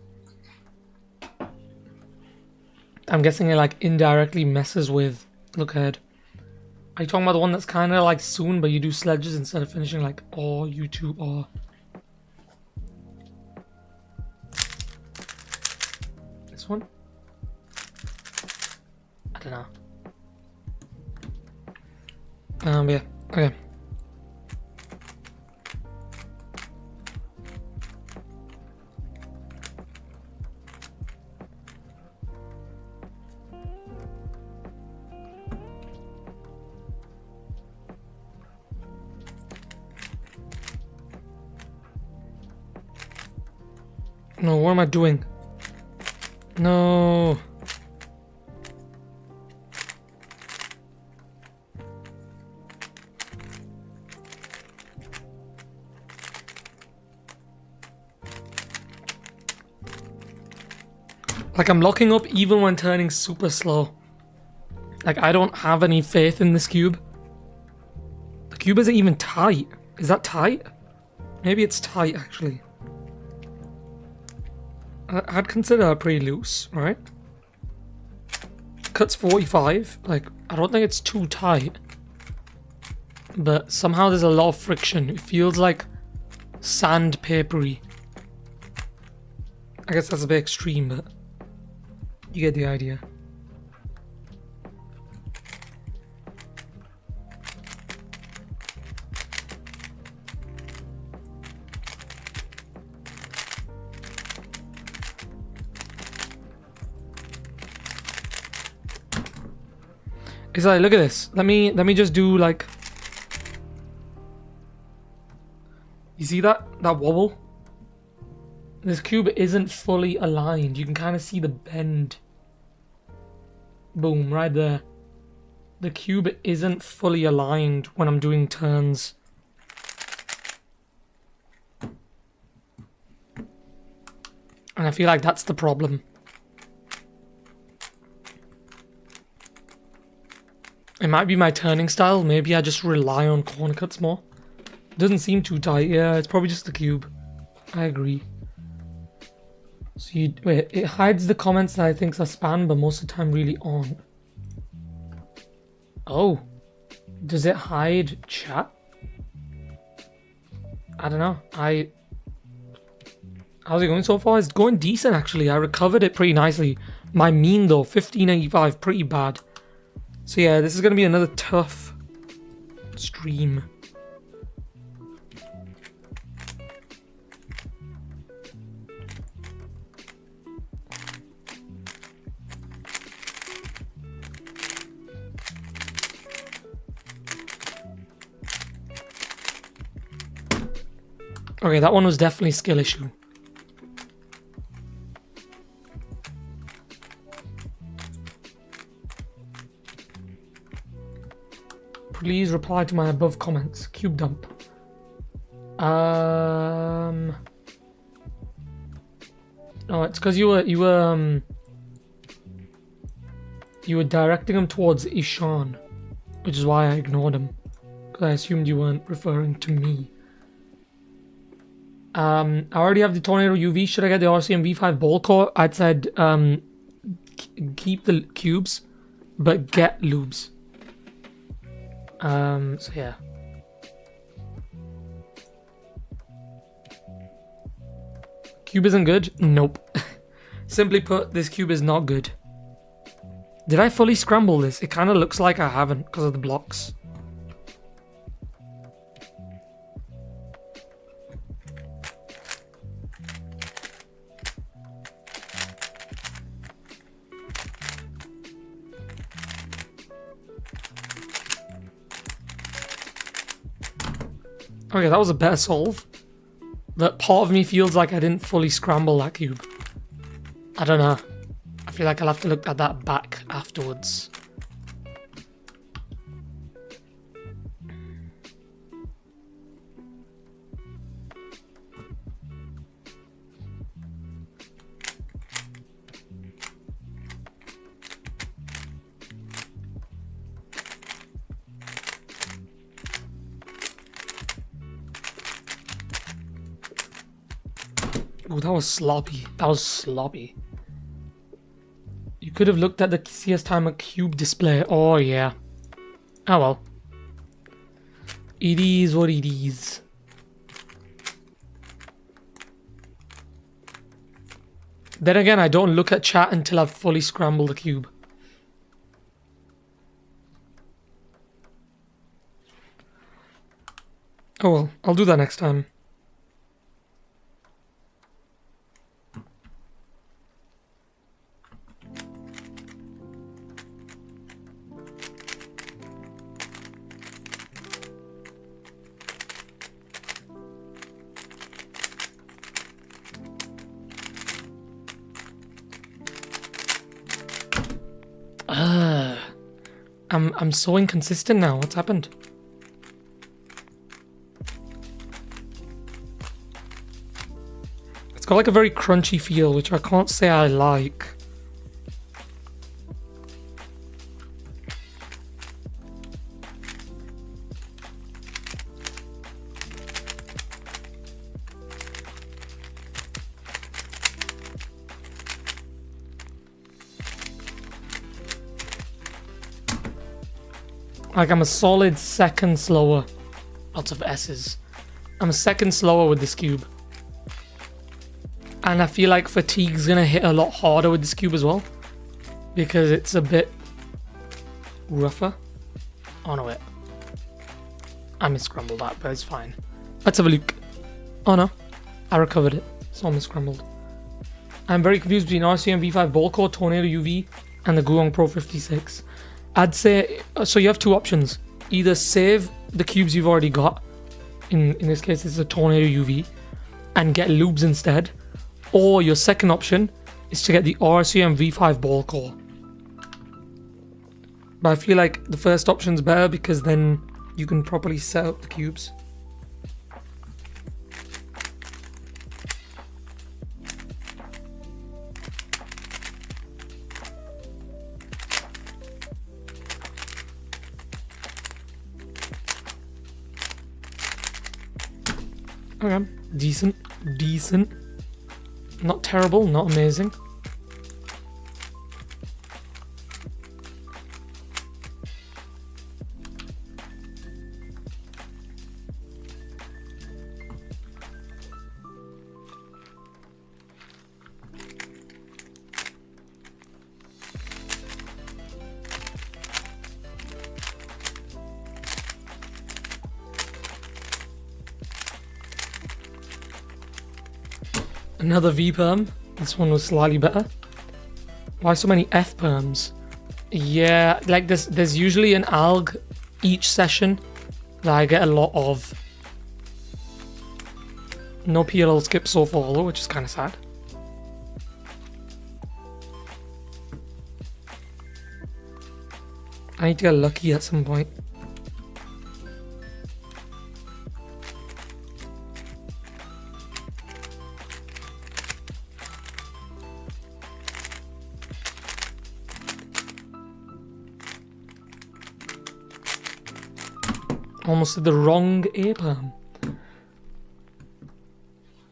S1: I'm guessing it like indirectly messes with look ahead. Are you talking about the one that's kind of like soon, but you do sledges instead of finishing like or YouTube or this one? I don't know. Yeah. Okay. No, what am I doing? No. Like I'm locking up even when turning super slow. Like I don't have any faith in this cube. The cube isn't even tight. Is that tight? Maybe it's tight actually. I'd consider it pretty loose, right? Cuts 45. Like, I don't think it's too tight. But somehow there's a lot of friction. It feels like sandpapery. I guess that's a bit extreme, but you get the idea. It's like, look at this. Let me just do like, you see that wobble? This cube isn't fully aligned. You can kind of see the bend. Boom, right there. The cube isn't fully aligned when I'm doing turns. And I feel like that's the problem. It might be my turning style. Maybe I just rely on corner cuts more. Doesn't seem too tight. Yeah, it's probably just the cube. I agree. So you wait, it hides the comments that I think are spam, but most of the time really aren't. Oh, does it hide chat? I don't know. How's it going so far? It's going decent actually. I recovered it pretty nicely. My mean though, 1585, pretty bad. So yeah, this is gonna be another tough stream. Okay, that one was definitely a skill issue. Please reply to my above comments. Cube dump. Oh, it's because you were directing him towards Ishan, which is why I ignored him. Because I assumed you weren't referring to me. I already have the Tornado UV. Should I get the RCM V5 ball core? I'd said keep the cubes, but get lubes. So yeah. Cube isn't good? Nope. Simply put, this cube is not good. Did I fully scramble this? It kind of looks like I haven't because of the blocks. Okay, that was a better solve. But part of me feels like I didn't fully scramble that cube. I don't know. I feel like I'll have to look at that back afterwards. Oh, that was sloppy. That was sloppy. You could have looked at the CS Timer cube display. Oh, yeah. Oh, well. It is what it is. Then again, I don't look at chat until I've fully scrambled the cube. Oh, well. I'll do that next time. I'm so inconsistent now. What's happened? It's got like a very crunchy feel, which I can't say I like. Like, I'm a solid second slower. Lots of S's. I'm a second slower with this cube. And I feel like fatigue's gonna hit a lot harder with this cube as well. Because it's a bit rougher. Oh no, wait. I miscrumbled that, but it's fine. Let's have a look. Oh no. I recovered it. It's all miscrumbled. I'm very confused between RCM V5 Ball Core, Tornado UV, and the Guang Pro 56. I'd say, so you have two options. Either save the cubes you've already got, in this case it's a Tornado UV, and get lubes instead. Or your second option is to get the RCM V5 ball core. But I feel like the first option's better because then you can properly set up the cubes. Okay, decent, decent. Not terrible, not amazing. Another V perm. This one was slightly better. Why so many F perms? Yeah, like there's usually an alg each session that I get a lot of. No PLL skips so far though, which is kind of sad. I need to get lucky at some point. Almost did the wrong A perm.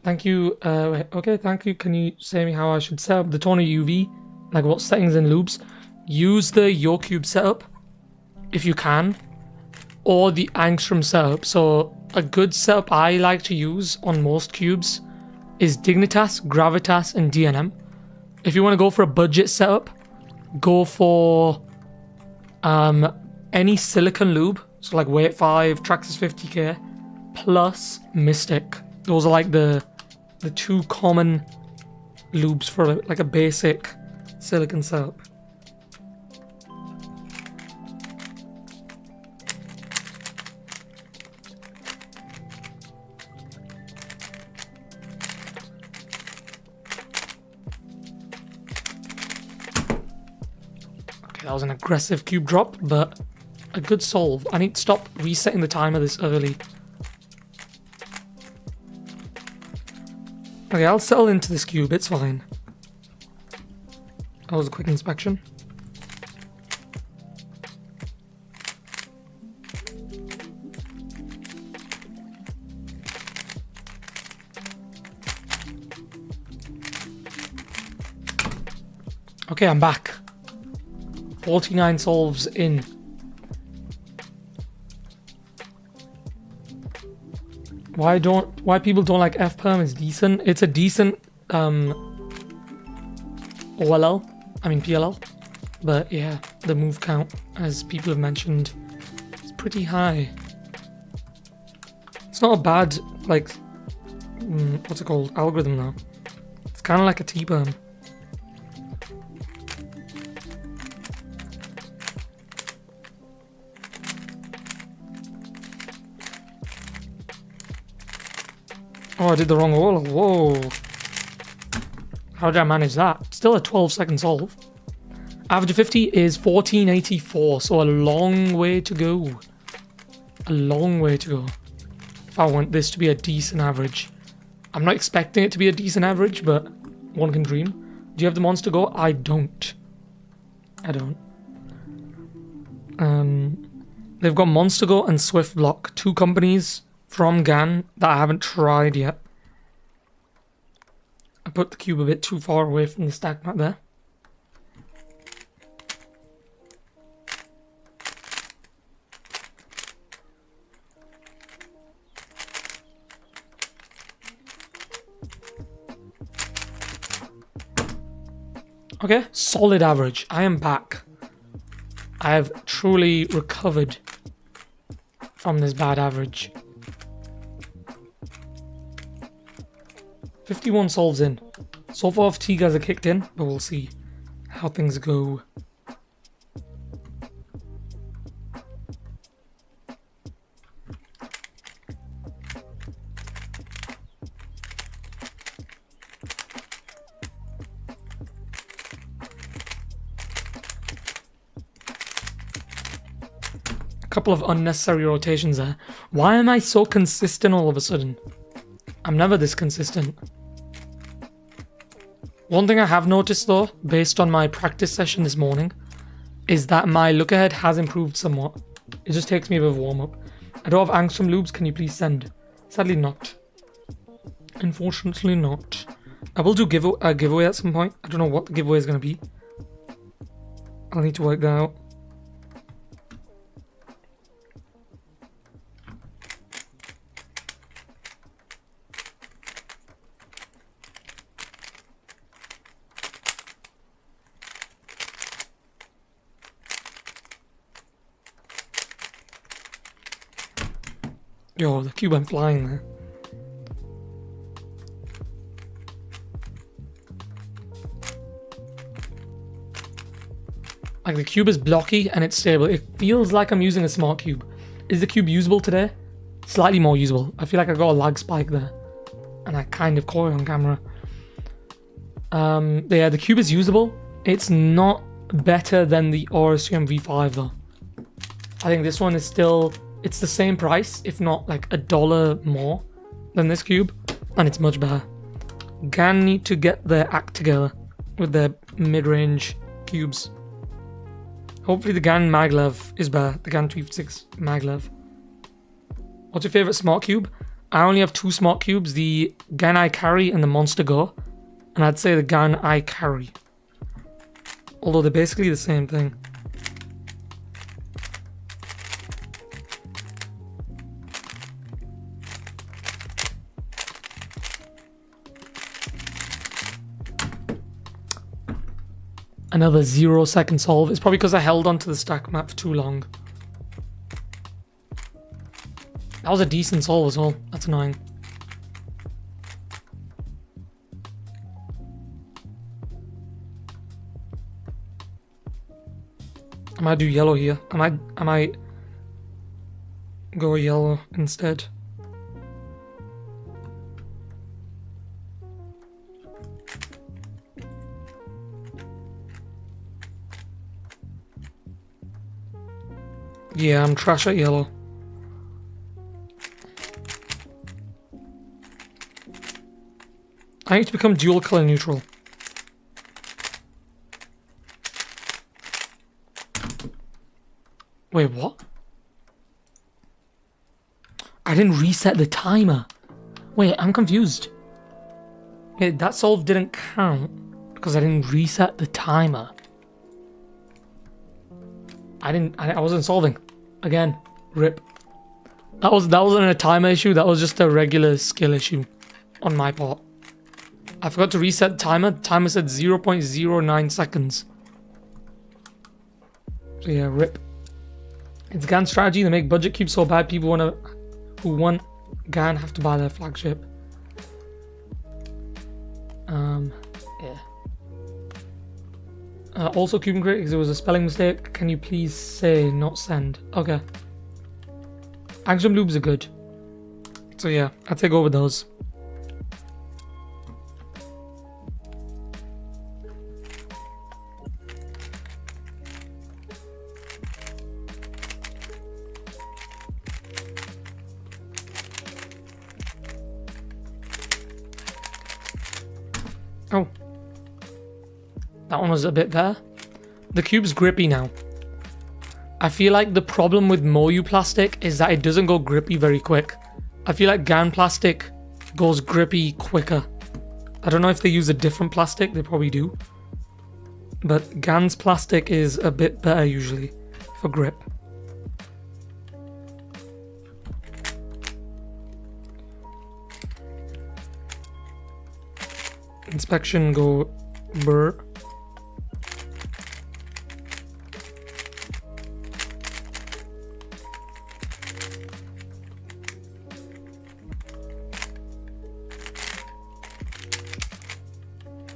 S1: Thank you. Wait, okay, thank you. Can you say me how I should set up the toner UV? Like what settings and loops? Use the YoCube setup if you can, or the Angstrom setup. So a good setup I like to use on most cubes is Dignitas, Gravitas, and DNM. If you want to go for a budget setup, go for any silicon lube. So like Weight 5, Traxxas 50k, plus Mystic. Those are like the two common lubes for like a basic silicon setup. Okay, that was an aggressive cube drop, but a good solve. I need to stop resetting the timer this early. Okay, I'll settle into this cube, it's fine. That was a quick inspection. Okay, I'm back. 49 solves in. Why people don't like F perm is decent. It's a decent OLL, I mean PLL. But yeah, the move count, as people have mentioned, is pretty high. It's not a bad, like, what's it called, algorithm though. It's kind of like a T perm. Oh, I did the wrong roll. Whoa. How did I manage that? Still a 12-second solve. Average of 50 is 1484, so a long way to go. A long way to go. If I want this to be a decent average. I'm not expecting it to be a decent average, but one can dream. Do you have the Monster Go? I don't. I don't. They've got Monster Go and Swift Block, two companies from GAN that I haven't tried yet. I put the cube a bit too far away from the stack mat there. Okay, solid average. I am back. I have truly recovered from this bad average. 51 solves in. So far, Tigers are kicked in, but we'll see how things go. A couple of unnecessary rotations there. Why am I so consistent all of a sudden? I'm never this consistent. One thing I have noticed though, based on my practice session this morning, is that my look ahead has improved somewhat. It just takes me a bit of warm up. I don't have Angstrom lubes, can you please send? Sadly not. Unfortunately not. I will do a giveaway at some point. I don't know what the giveaway is going to be. I'll need to work that out. Yo, the cube went flying there. Like, the cube is blocky and it's stable. It feels like I'm using a smart cube. Is the cube usable today? Slightly more usable. I feel like I got a lag spike there. And I kind of caught it on camera. But yeah, the cube is usable. It's not better than the RSUM V5 though. I think this one is still... It's the same price, if not like $1 more than this cube. And it's much better. GAN need to get their act together with their mid-range cubes. Hopefully the GAN maglev is better. The GAN 256 maglev. What's your favorite smart cube? I only have 2 smart cubes, the GAN I Carry and the Monster Go. And I'd say the GAN I Carry. Although they're basically the same thing. Another 0-second solve. It's probably because I held onto the stack map for too long. That was a decent solve as well. That's annoying. I might do yellow here. I might go yellow instead. Yeah, I'm trash at yellow. I need to become dual color neutral. Wait, what? I didn't reset the timer. Wait, I'm confused. Wait, that solve didn't count because I didn't reset the timer. I wasn't solving. Again, rip. That wasn't a timer issue, that was just a regular skill issue on my part. I forgot to reset the timer. The timer said 0.09 seconds. So yeah, rip. It's GAN strategy. They make budget cubes so bad people who want GAN have to buy their flagship. Yeah. Also, Cuban Critic, because it was a spelling mistake. Can you please say not send? Okay. Action loops are good. So yeah, I'd say go with those. Oh. That one was a bit better. The cube's grippy now. I feel like the problem with Moyu plastic is that it doesn't go grippy very quick. I feel like GAN plastic goes grippy quicker. I don't know if they use a different plastic, they probably do. But GAN's plastic is a bit better usually for grip. Inspection go burr.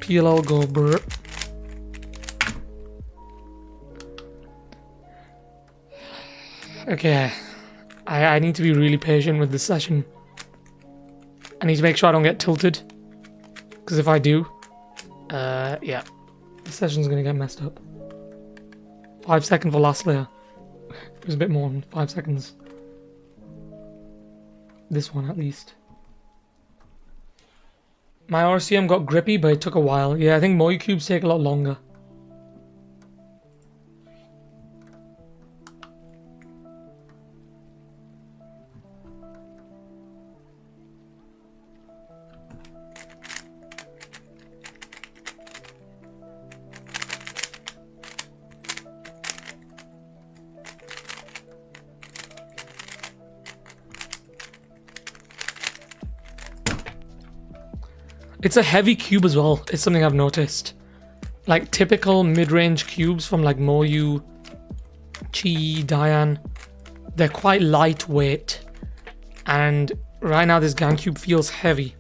S1: PLL go burr. Okay, I need to be really patient with this session. I need to make sure I don't get tilted. Because if I do, yeah, the session's gonna get messed up. 5 seconds for last layer. It was a bit more than 5 seconds. This one at least. My RCM got grippy, but it took a while. Yeah, I think Moyu cubes take a lot longer. It's a heavy cube as well. It's something I've noticed. Like typical mid-range cubes from like Moyu, Chi, Diane, they're quite lightweight. And right now this GAN cube feels heavy.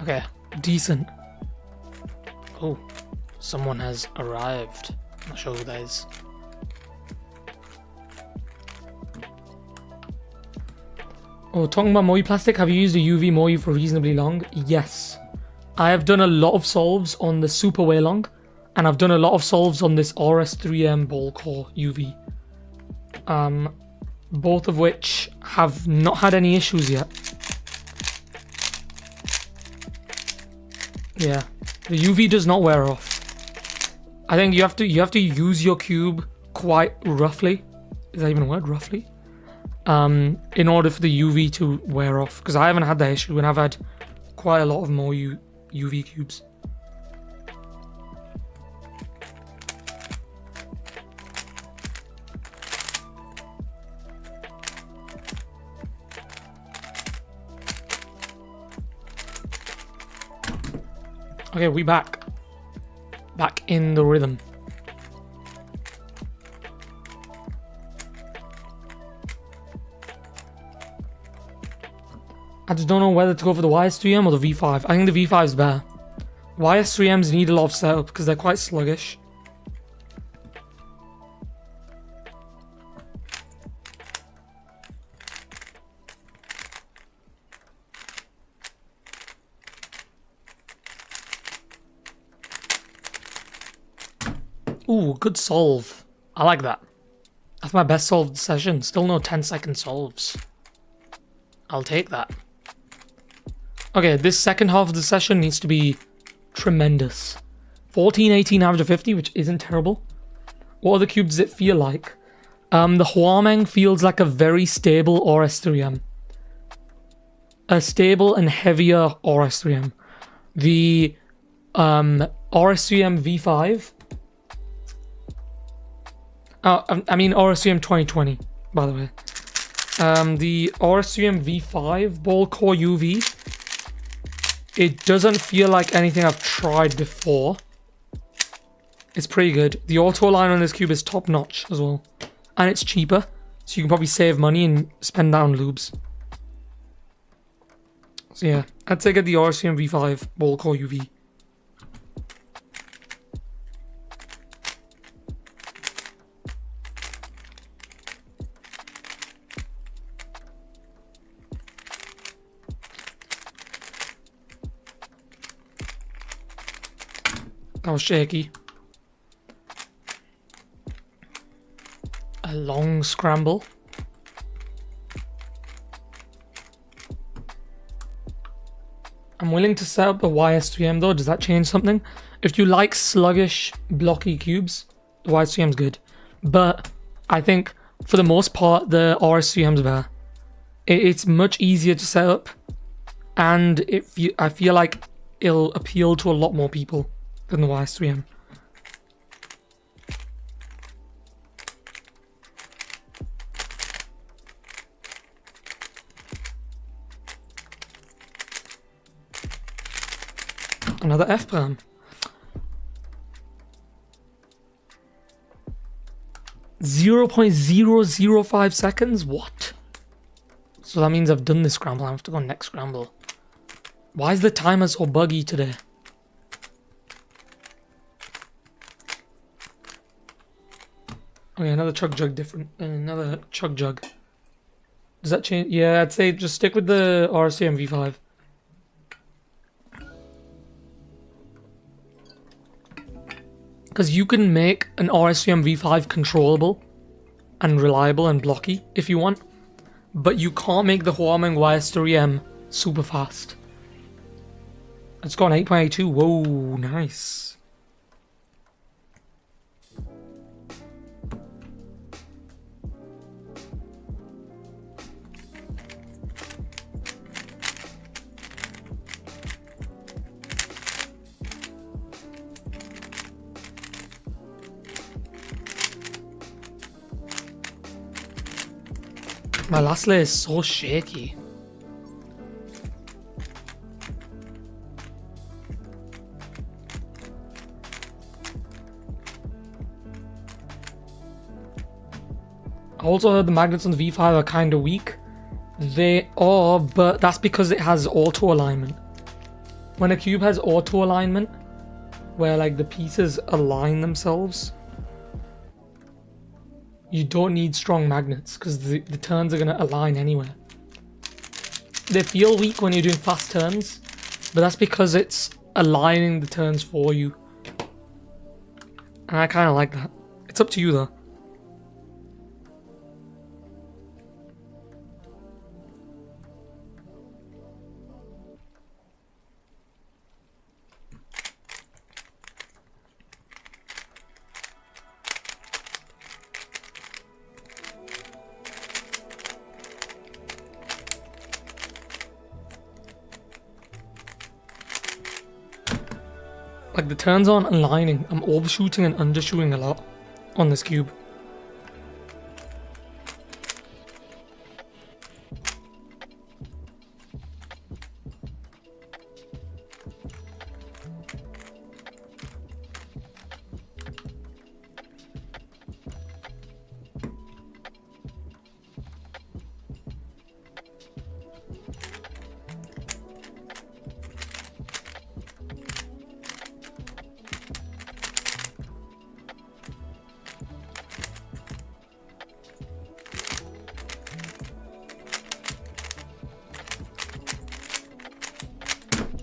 S1: Okay, decent. Oh, someone has arrived. I'm not sure who that is. Oh, talking about Moyu plastic, have you used a UV Moyu for reasonably long? Yes. I have done a lot of solves on the Super Way Long, and I've done a lot of solves on this RS3M ball core UV. Both of which have not had any issues yet. Yeah, the UV does not wear off. I think you have to use your cube quite roughly. Is that even a word? Roughly? In order for the UV to wear off. Because I haven't had that issue and I've had quite a lot of more UV cubes. Okay, we back. Back in the rhythm. I just don't know whether to go for the YS3M or the V5. I think the V5 is better. YS3Ms need a lot of setup because they're quite sluggish. Ooh, good solve. I like that. That's my best solved session. Still no 10-second solves. I'll take that. Okay, this second half of the session needs to be tremendous. 14, 18 average of 50, which isn't terrible. What other cubes does it feel like? The Huameng feels like a very stable RS3M. A stable and heavier RS3M. The RS3M V5... I mean RS3M 2020, by the way. The RS3M V5 ball core UV, it doesn't feel like anything I've tried before. It's pretty good. The auto line on this cube is top notch as well. And it's cheaper, so you can probably save money and spend that on lubes. So yeah, I'd say get the RS3M V5 ball core UV. That was shaky. A long scramble. I'm willing to set up the YS3M though. Does that change something? If you like sluggish, blocky cubes, the YS3M's good. But I think for the most part, the RS3M's better. It's much easier to set up, and I feel like it'll appeal to a lot more people than the YS3M. Another F-Pram. 0.005 seconds? What? So that means I've done this scramble. I have to go next scramble. Why is the timer so buggy today? Okay, another chug jug different. Another chug jug. Does that change? Yeah, I'd say just stick with the RCM V5. Because you can make an RSCM V5 controllable and reliable and blocky if you want, but you can't make the Huameng YS3M super fast. It's gone 8.82. Whoa, nice. My last layer is so shaky. I also heard the magnets on the V5 are kind of weak. They are, but that's because it has auto alignment. When a cube has auto alignment, where like the pieces align themselves, you don't need strong magnets because the turns are going to align anyway. They feel weak when you're doing fast turns, but that's because it's aligning the turns for you. And I kind of like that. It's up to you though. Like the turns aren't aligning. I'm overshooting and undershooting a lot on this cube.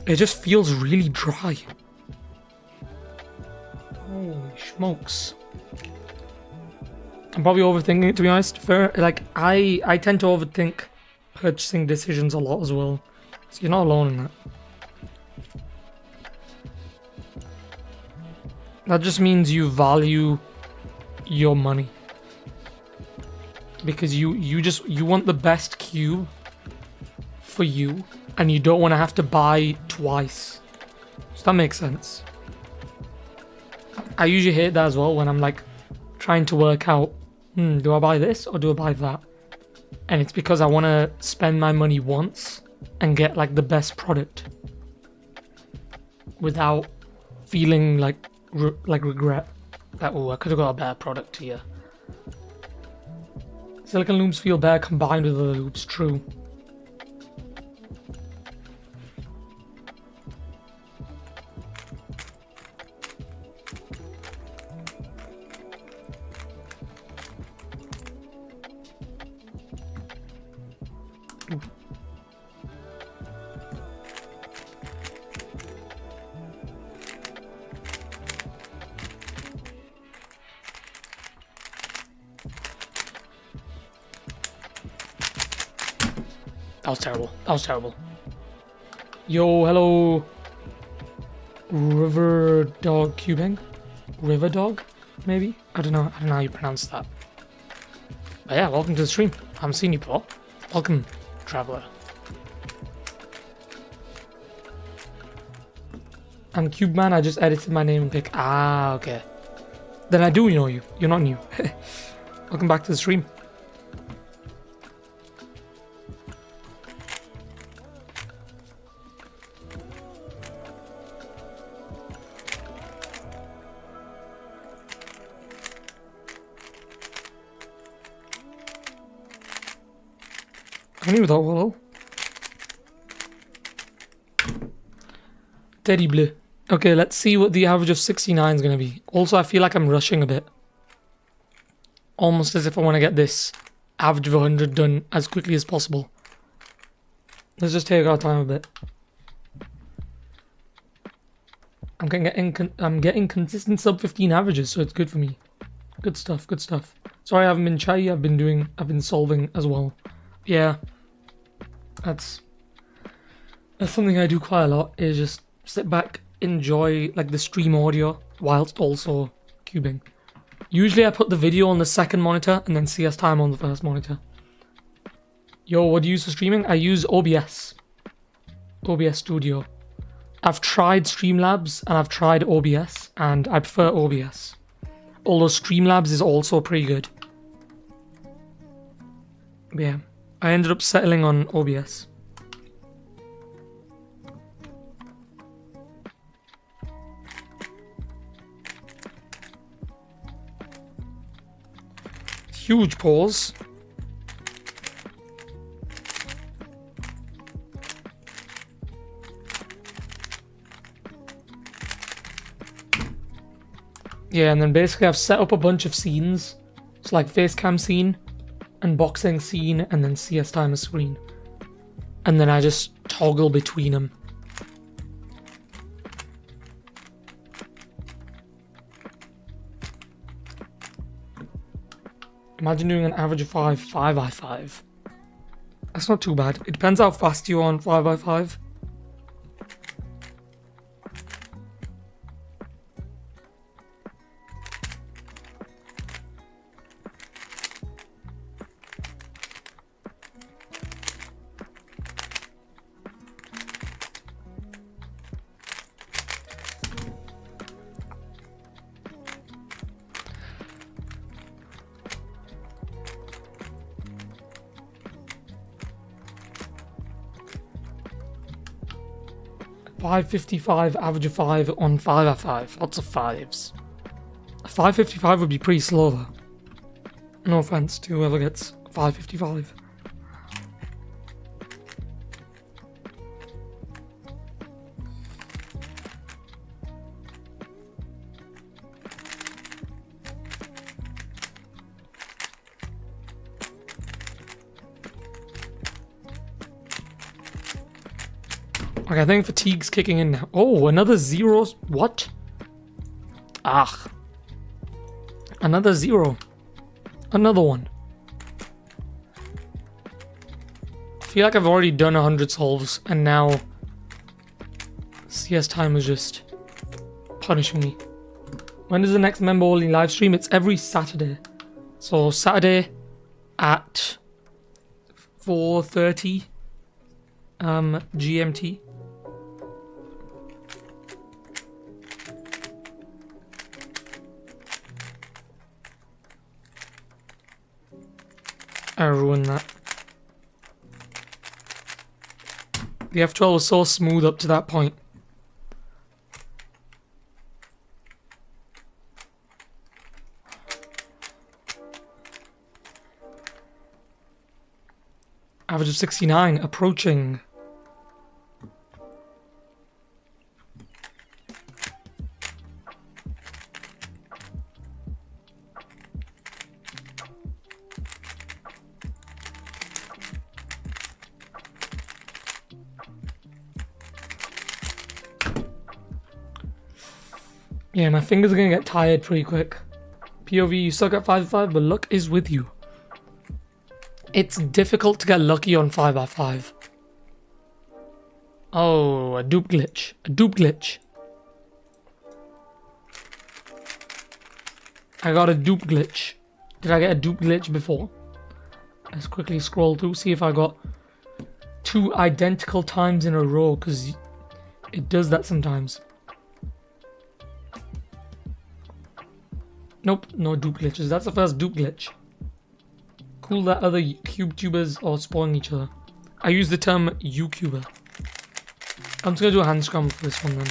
S1: It just feels really dry. Holy smokes. I'm probably overthinking it, to be honest. I tend to overthink purchasing decisions a lot as well. So you're not alone in that. That just means you value your money. Because you want the best cube for you. And you don't want to have to buy twice. Does that make sense? I usually hate that as well when I'm like trying to work out, do I buy this or do I buy that? And it's because I want to spend my money once and get like the best product without feeling like regret that, oh, I could have got a better product here. Silicon loops feel better combined with other loops, true. That was terrible. That was terrible. Yo, hello. River Dog Cubing? River Dog? Maybe? I don't know how you pronounce that. But yeah, welcome to the stream. I haven't seen you before. Welcome, traveler. I'm Cube Man, I just edited my name and pick. Ah, okay. Then I do know you. You're not new. Welcome back to the stream. I knew that well. Teddy bleu. Okay, let's see what the average of 69 is going to be. Also, I feel like I'm rushing a bit. Almost as if I want to get this average of 100 done as quickly as possible. Let's just take our time a bit. I'm getting consistent sub 15 averages, so it's good for me. Good stuff, good stuff. Sorry I haven't been shy, I've been solving as well. Yeah. That's something I do quite a lot, is just sit back, enjoy like the stream audio whilst also cubing. Usually I put the video on the second monitor and then CS time on the first monitor. Yo, what do you use for streaming? I use OBS. OBS Studio. I've tried Streamlabs and I've tried OBS and I prefer OBS. Although Streamlabs is also pretty good. But yeah. I ended up settling on OBS. Huge pause. Yeah, and then basically I've set up a bunch of scenes. It's like face cam scene, unboxing scene, and then CS timer screen. And then I just toggle between them. Imagine doing an average of 5x5. That's not too bad. It depends how fast you are on 5x5. .555, average of 5 on 5x5. Lots of 5s. A 555 would be pretty slow though. No offense to whoever gets 555. Okay, I think fatigue's kicking in now. Oh, another 0. What? Ah. Another 0. Another one. I feel like I've already done 100 solves, and now CS time is just punishing me. When is the next member-only live stream? It's every Saturday. So Saturday at 4:30 GMT. I ruined that. The F12 was so smooth up to that point. Average of 69, approaching. Yeah, my fingers are gonna get tired pretty quick. POV, you suck at 5x5, but luck is with you. It's difficult to get lucky on 5x5. Oh, a dupe glitch. A dupe glitch. I got a dupe glitch. Did I get a dupe glitch before? Let's quickly scroll through, see if I got 2 identical times in a row, because it does that sometimes. Nope, no dupe glitches. That's the first dupe glitch. Cool that other cube tubers are spawning each other. I use the term YouTuber. I'm just gonna do a hand scrum for this one then.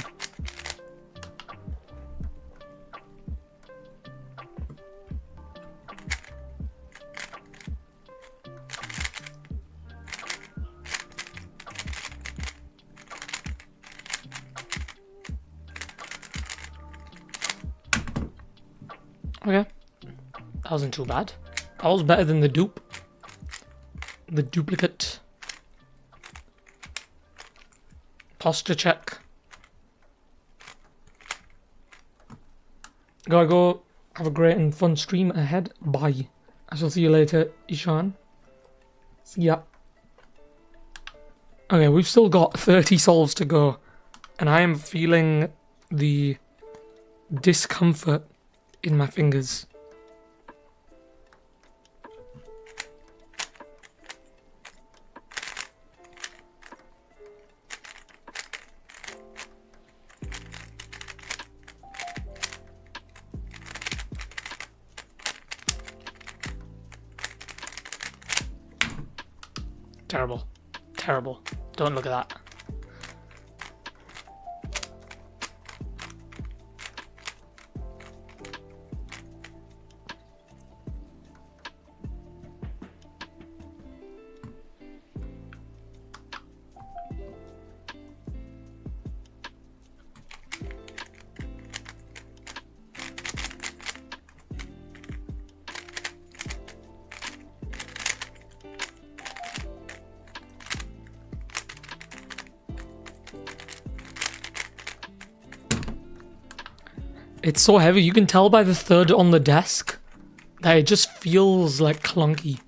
S1: Okay, that wasn't too bad. That was better than the dupe. The duplicate. Posture check. Gotta go. Have a great and fun stream ahead. Bye. I shall see you later, Ishan. See ya. Okay, we've still got 30 solves to go. And I am feeling the discomfort in my fingers. Terrible. Terrible. Don't look at that. It's so heavy, you can tell by the third on the desk that it just feels like clunky.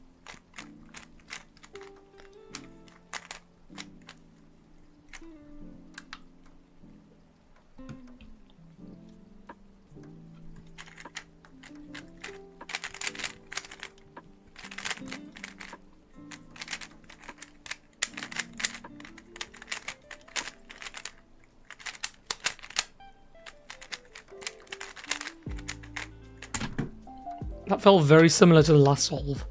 S1: That felt very similar to the last solve.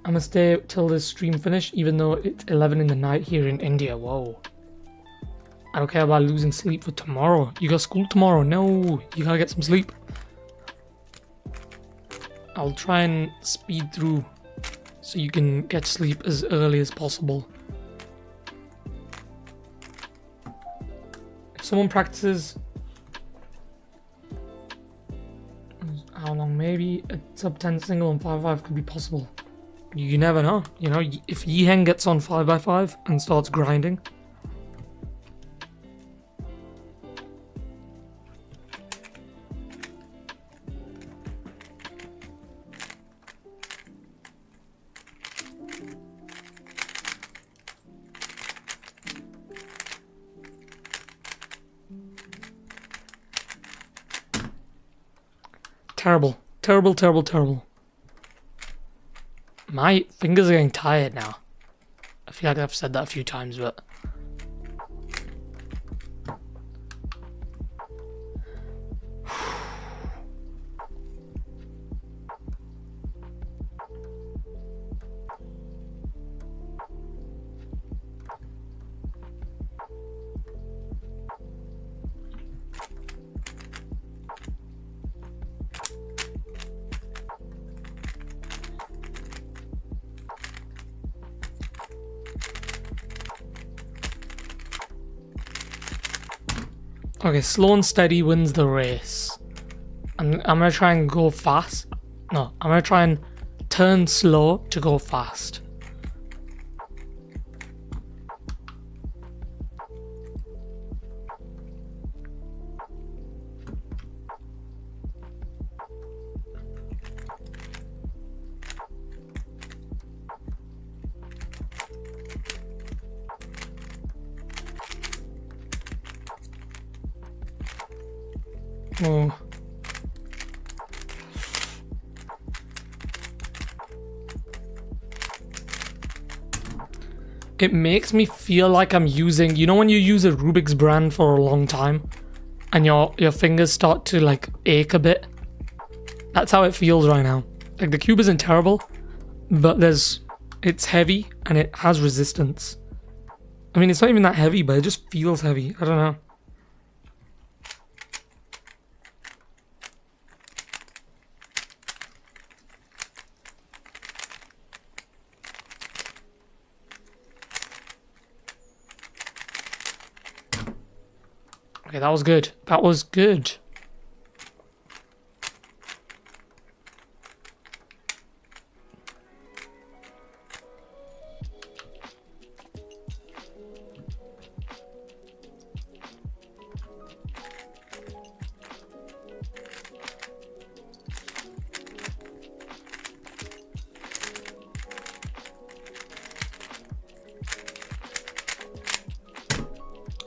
S1: I'm gonna stay till this stream finish, even though it's 11 in the night here in India. Whoa. I don't care about losing sleep for tomorrow. You got school tomorrow. No, you gotta get some sleep. I'll try and speed through so you can get sleep as early as possible. If someone practices... How long? Maybe a sub 10 single on 5x5 could be possible. You never know. You know, if Yiheng gets on 5x5 and starts grinding. Terrible. Terrible, terrible, terrible. My fingers are getting tired now. I feel like I've said that a few times, but... Okay, slow and steady wins the race. I'm gonna try and go fast. No, I'm gonna try and turn slow to go fast. Oh. It makes me feel like I'm using, you know when you use a Rubik's brand for a long time and your fingers start to like ache a bit? That's how it feels right now. Like the cube isn't terrible, but it's heavy and it has resistance. I mean, it's not even that heavy, but it just feels heavy. I don't know. Okay, that was good. That was good.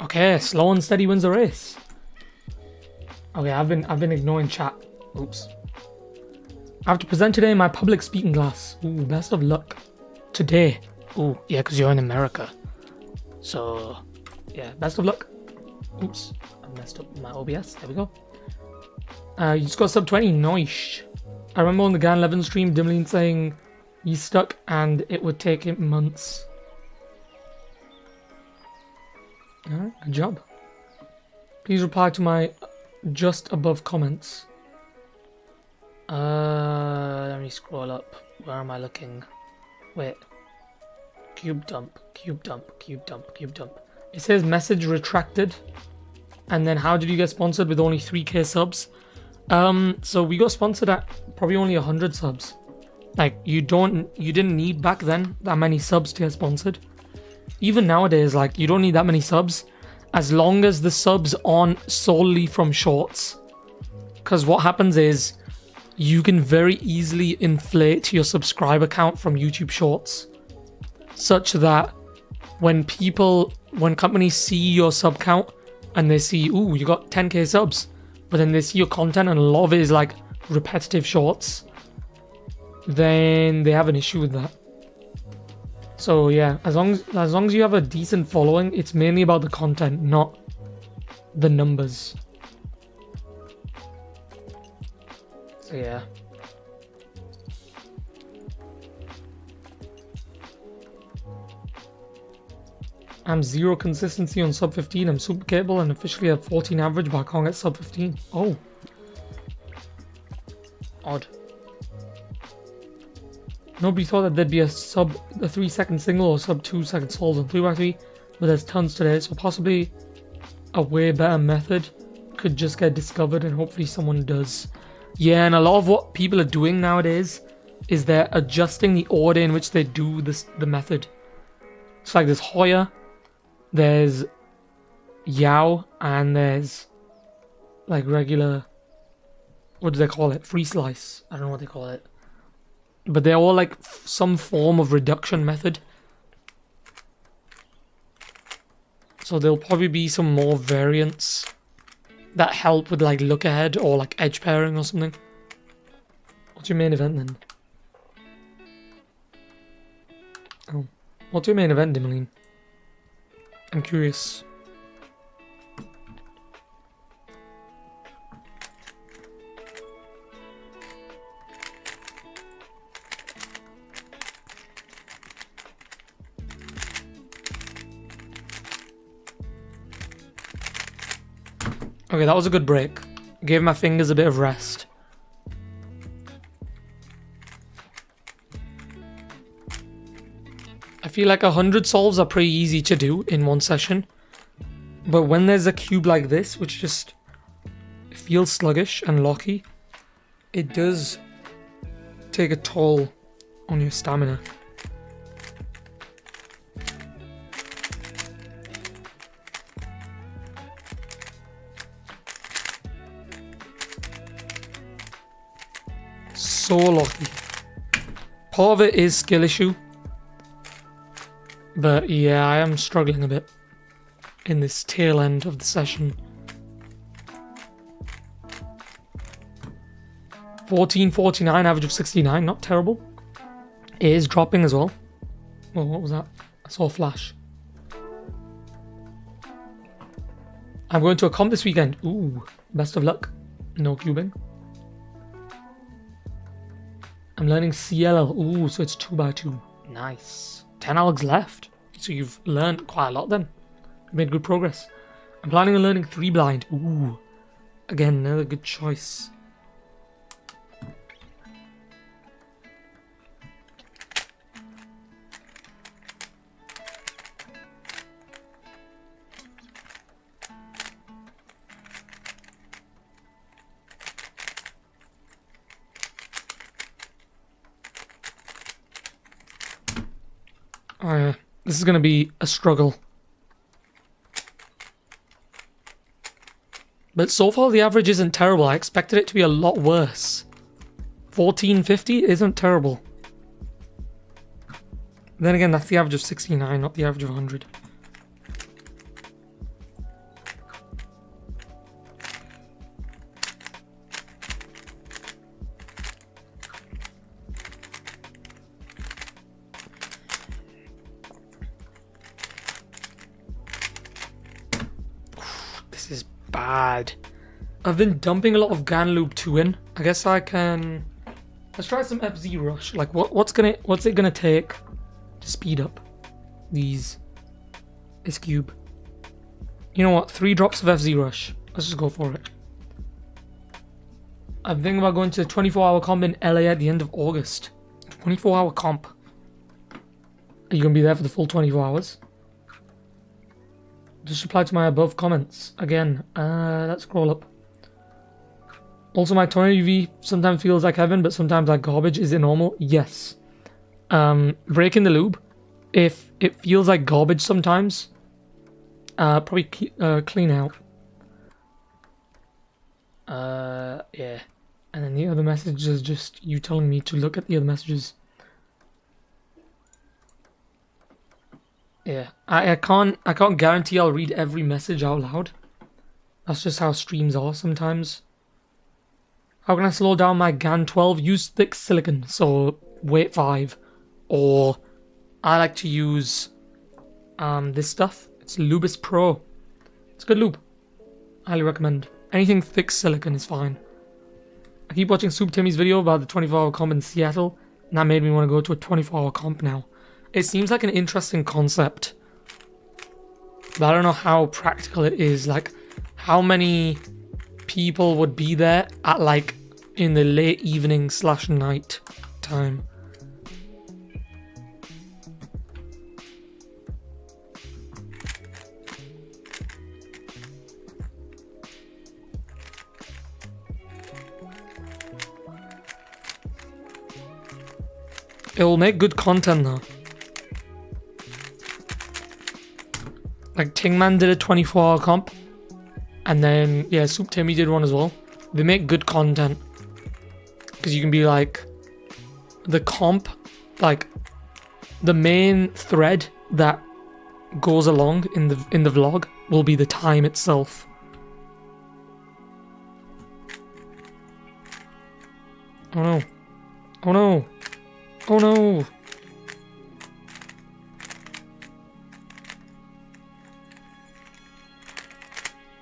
S1: Okay, slow and steady wins the race. Okay, I've been ignoring chat. Oops. I have to present today in my public speaking class. Ooh, best of luck. Today. Ooh, yeah, because you're in America. So, yeah, best of luck. Oops, I messed up my OBS. There we go. You just got sub 20. Nice. I remember on the GAN 11 stream, Dimlin saying He's stuck and it would take him months. Alright, good job. Please reply to my just above comments. Let me scroll up. Where am I looking? Wait. Cube dump, cube dump, cube dump, cube dump. It says message retracted. And then how did you get sponsored with only 3k subs? So we got sponsored at probably only 100 subs. Like you didn't need back then that many subs to get sponsored. Even nowadays, like you don't need that many subs as long as the subs aren't solely from shorts. Because what happens is you can very easily inflate your subscriber count from YouTube shorts, such that when companies see your sub count and they see, ooh, you got 10k subs, but then they see your content and a lot of it is like repetitive shorts, then they have an issue with that. So yeah, as long as you have a decent following, it's mainly about the content, not the numbers. So yeah. I'm 0 consistency on sub 15. I'm super capable and officially at 14 average, but I can't get sub 15. Oh. Odd. Nobody thought that there'd be a 3-second single or sub 2-second solves on 3x3, but there's tons today, so possibly a way better method could just get discovered and hopefully someone does. Yeah, and a lot of what people are doing nowadays is they're adjusting the order in which they do the method. It's like there's Hoya, there's Yao, and there's like regular, what do they call it? Free slice. I don't know what they call it. But they're all like some form of reduction method. So there'll probably be some more variants that help with like look ahead or like edge pairing or something. What's your main event then? Oh, what's your main event, Dimmeline? I'm curious. Okay, that was a good break. Gave my fingers a bit of rest. I feel like 100 solves are pretty easy to do in one session. But when there's a cube like this, which just feels sluggish and locky, it does take a toll on your stamina. So lucky. Part of it is skill issue, but yeah, I am struggling a bit in this tail end of the session. 1449, average of 69, not terrible. It is dropping as well. Oh, what was that? I saw a flash. I'm going to a comp this weekend. Ooh, best of luck. No cubing. I'm learning CLL. Ooh, so it's 2x2. Nice. 10 algs left. So you've learned quite a lot then. You made good progress. I'm planning on learning 3 blind. Ooh. Again, another good choice. This is going to be a struggle. But so far the average isn't terrible. I expected it to be a lot worse. 1450 isn't terrible. Then again, that's the average of 69, not the average of 100. Bad. I've been dumping a lot of GAN loop 2 in. I guess I can Let's try some FZ Rush. Like, what's it gonna take to speed up this cube? You know what? 3 drops of FZ Rush. Let's just go for it. I'm thinking about going to the 24-hour comp in LA at the end of August. 24-hour comp. Are you gonna be there for the full 24 hours? Just reply to my above comments. Again, let's scroll up. Also, my toner UV sometimes feels like heaven, but sometimes like garbage. Is it normal? Yes. Breaking the lube. If it feels like garbage sometimes, probably clean out. Yeah. And then the other message is just you telling me to look at the other messages. Yeah. I can't guarantee I'll read every message out loud. That's just how streams are sometimes. How can I slow down my GAN 12? Use thick silicon, so weight 5. Or I like to use this stuff. It's Lubis Pro. It's good lube. Highly recommend. Anything thick silicon is fine. I keep watching Soup Timmy's video about the 24-hour comp in Seattle, and that made me want to go to a 24-hour comp now. It seems like an interesting concept, but I don't know how practical it is. Like, how many people would be there at like in the late evening / night time? It will make good content though. Like Tingman did a 24-hour comp. And then, yeah, Soup Timmy did one as well. They make good content. Because you can be like, the comp, like, the main thread that goes along in the vlog will be the time itself. Oh no. Oh no. Oh no.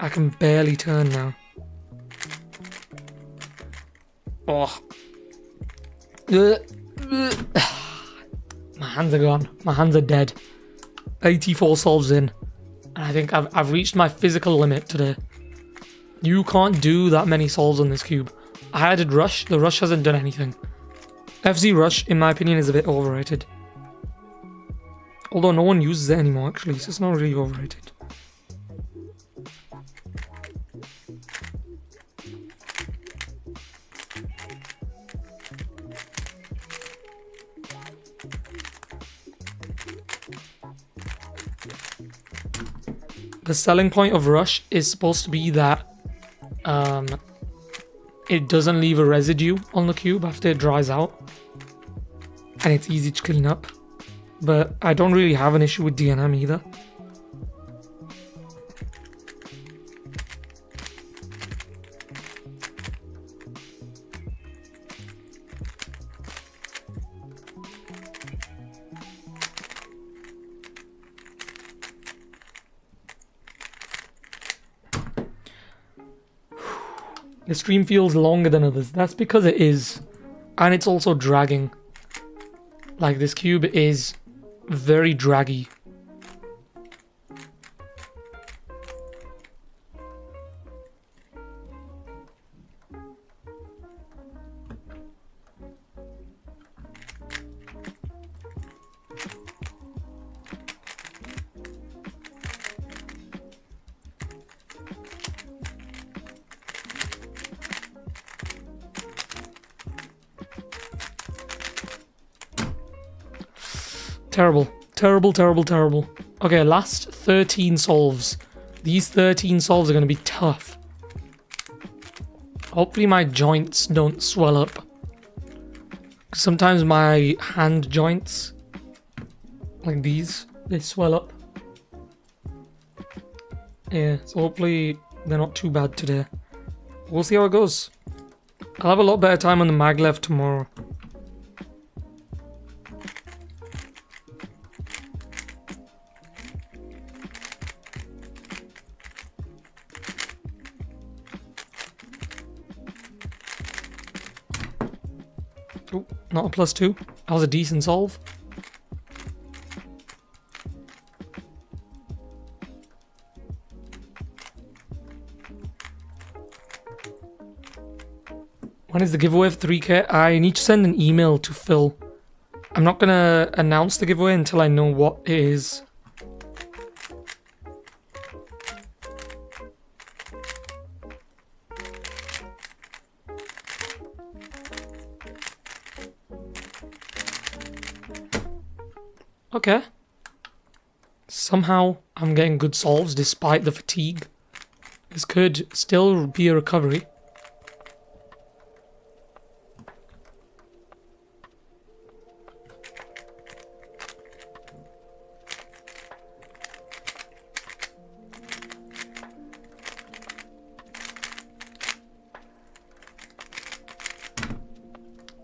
S1: I can barely turn now. Oh. My hands are gone. My hands are dead. 84 solves in. And I think I've reached my physical limit today. You can't do that many solves on this cube. I added Rush. The Rush hasn't done anything. FZ Rush, in my opinion, is a bit overrated. Although no one uses it anymore, actually, so it's not really overrated. The selling point of Rush is supposed to be that it doesn't leave a residue on the cube after it dries out, and it's easy to clean up. But I don't really have an issue with DNM either. The stream feels longer than others. That's because it is. And it's also dragging. Like, this cube is very draggy. Terrible. Terrible, terrible, terrible. Okay, last 13 solves. These 13 solves are going to be tough. Hopefully my joints don't swell up. Sometimes my hand joints, like these, they swell up. Yeah, so hopefully they're not too bad today. We'll see how it goes. I'll have a lot better time on the maglev tomorrow. Oh, not a +2. That was a decent solve. When is the giveaway of 3K? I need to send an email to Phil. I'm not gonna announce the giveaway until I know what it is. Okay. Somehow I'm getting good solves despite the fatigue. This could still be a recovery.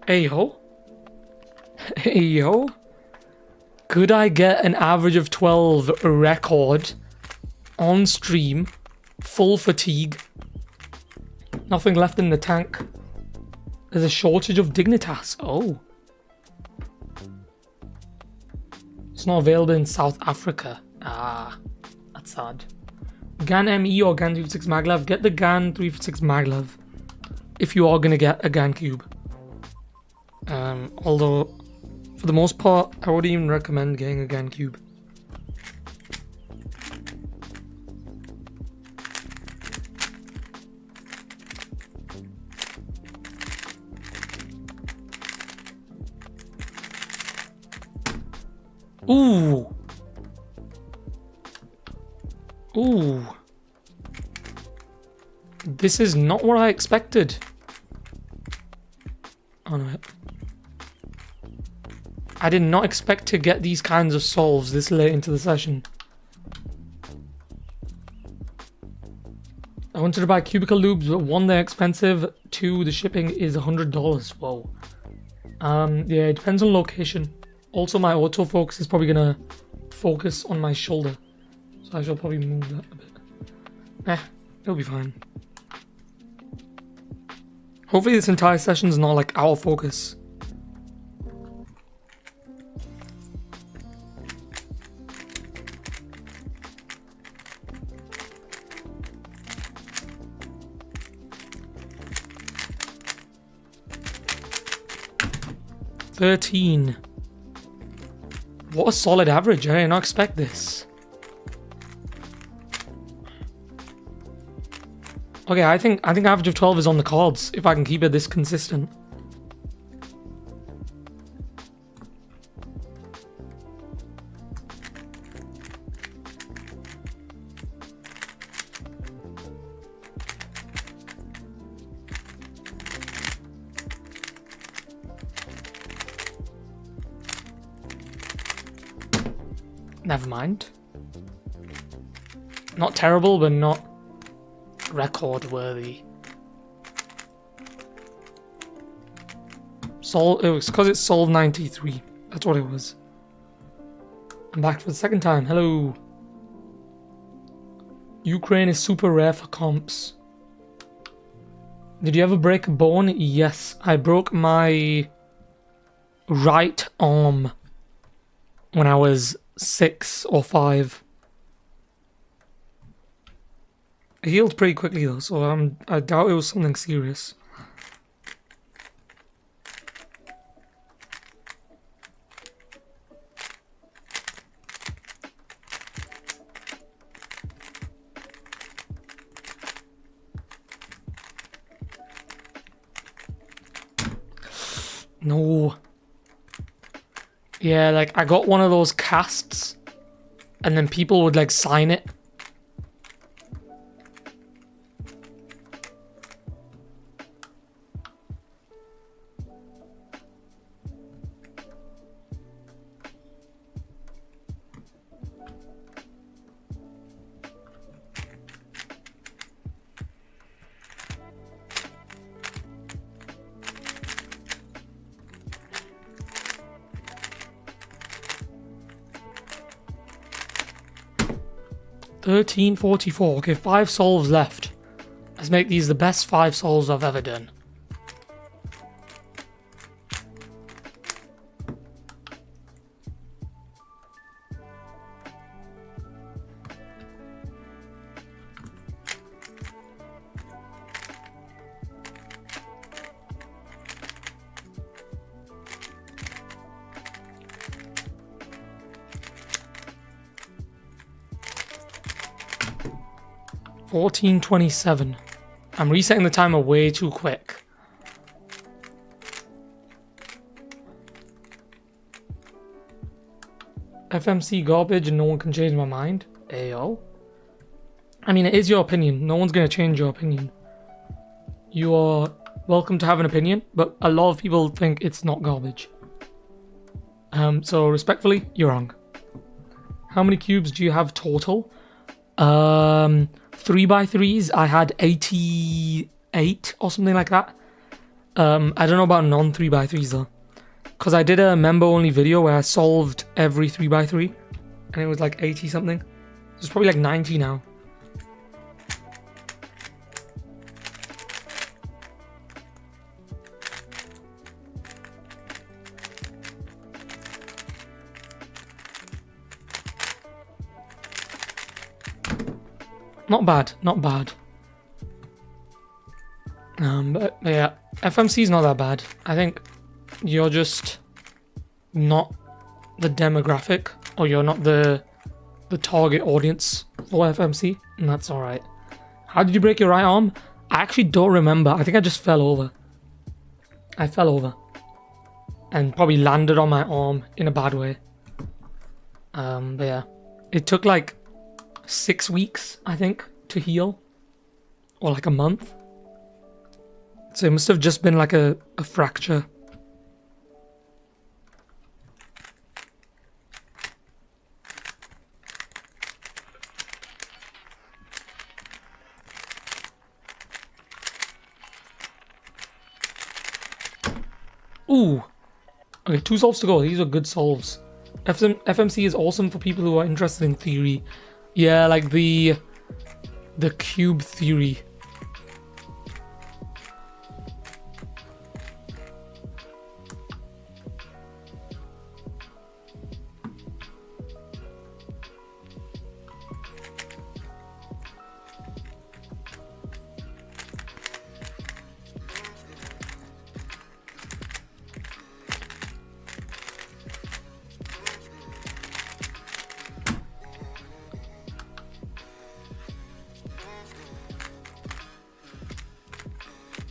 S1: Hey ho. Hey ho. Could I get an average of 12 record on stream? Full fatigue. Nothing left in the tank. There's a shortage of Dignitas. Oh. It's not available in South Africa. Ah, that's sad. GAN ME or GAN 356 Maglev? Get the GAN 356 Maglev if you are going to get a GAN cube. Although, for the most part, I wouldn't even recommend getting a GAN cube. Ooh. Ooh. This is not what I expected. Oh no. I did not expect to get these kinds of solves this late into the session. I wanted to buy cubicle lubes, but one, they're expensive. Two, the shipping is $100. Whoa. Yeah, it depends on location. Also, my autofocus is probably gonna focus on my shoulder, so I shall probably move that a bit. It'll be fine. Hopefully this entire session is not like out of focus. $13. What a solid average. I did not expect this. Okay, I think average of 12 is on the cards if I can keep it this consistent. Never mind. Not terrible, but not record worthy. It was because it's solved 93. That's what it was. I'm back for the second time. Hello. Ukraine is super rare for comps. Did you ever break a bone? Yes, I broke my right arm when I was 6 or 5. It healed pretty quickly though, so I doubt it was something serious. No. Yeah, like I got one of those casts and then people would like sign it. $13.44. Okay, 5 solves left. Let's make these the best 5 solves I've ever done. 14:27. I'm resetting the timer way too quick. FMC garbage and no one can change my mind. Ayo. I mean, it is your opinion. No one's going to change your opinion. You are welcome to have an opinion, but a lot of people think it's not garbage. So respectfully, you're wrong. How many cubes do you have total? 3x3s, I had 88 or something like that. I don't know about non 3x3s though. Because I did a member only video where I solved every 3x3 and it was like 80 something. So it's probably like 90 now. Not bad, not bad. But yeah, FMC is not that bad. I think you're just not the demographic, or you're not the target audience for FMC, and that's alright. How did you break your right arm? I actually don't remember. I think I just fell over. I fell over. And probably landed on my arm in a bad way. But yeah. It took like 6 weeks, I think, to heal. Or like a month. So it must have just been like a fracture. Ooh. Okay, 2 solves to go. These are good solves. FMC is awesome for people who are interested in theory. Yeah, like the cube theory.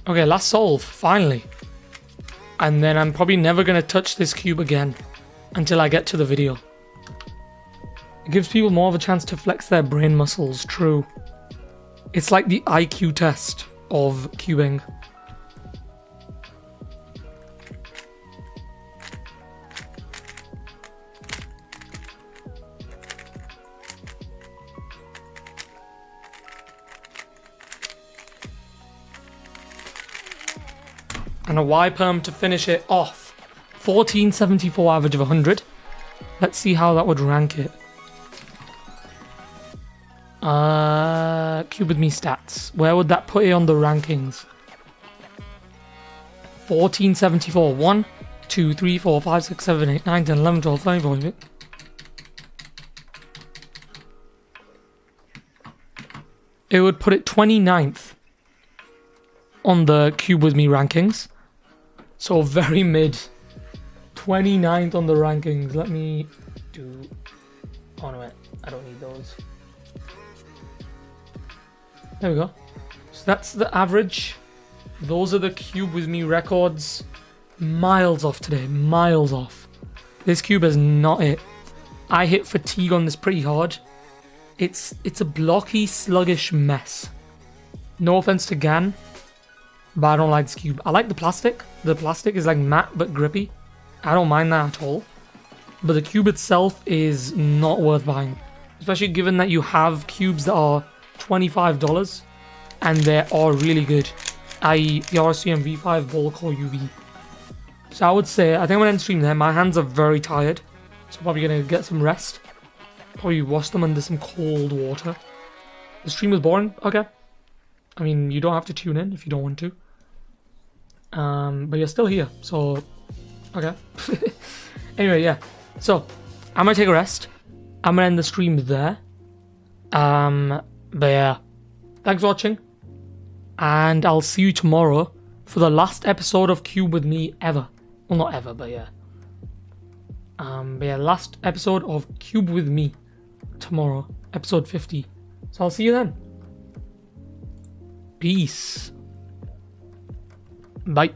S1: Okay, last solve, finally. And then I'm probably never going to touch this cube again until I get to the video. It gives people more of a chance to flex their brain muscles, true. It's like the IQ test of cubing. And a Y perm to finish it off. 1474 average of 100. Let's see how that would rank it. Cube with me stats. Where would that put it on the rankings? 1474. 1, 2, 3, 4, 5, 6, 7, 8, 9, 10, 11, 12, 13, 14. It would put it 29th on the Cube with me rankings. So very mid. 29th on the rankings. Let me do... Oh no, I don't need those. There we go. So that's the average. Those are the Cube with me records. Miles off today. Miles off. This cube is not it. I hit fatigue on this pretty hard. It's a blocky, sluggish mess. No offense to GAN, but I don't like this cube. I like the plastic. The plastic is like matte but grippy. I don't mind that at all. But the cube itself is not worth buying. Especially given that you have cubes that are $25 and they are really good. i.e. the RCM V5 Ball Core UV. So I would say, I think I'm going to end stream there. My hands are very tired. So probably going to get some rest. Probably wash them under some cold water. The stream was boring. Okay. I mean, you don't have to tune in if you don't want to. But you're still here, so okay. Anyway, yeah. So I'm gonna take a rest. I'm gonna end the stream there. But yeah, thanks for watching, and I'll see you tomorrow for the last episode of Cube with me ever. Well, not ever, but yeah. But yeah, last episode of Cube with me tomorrow, episode 50. So I'll see you then. Peace. Bye.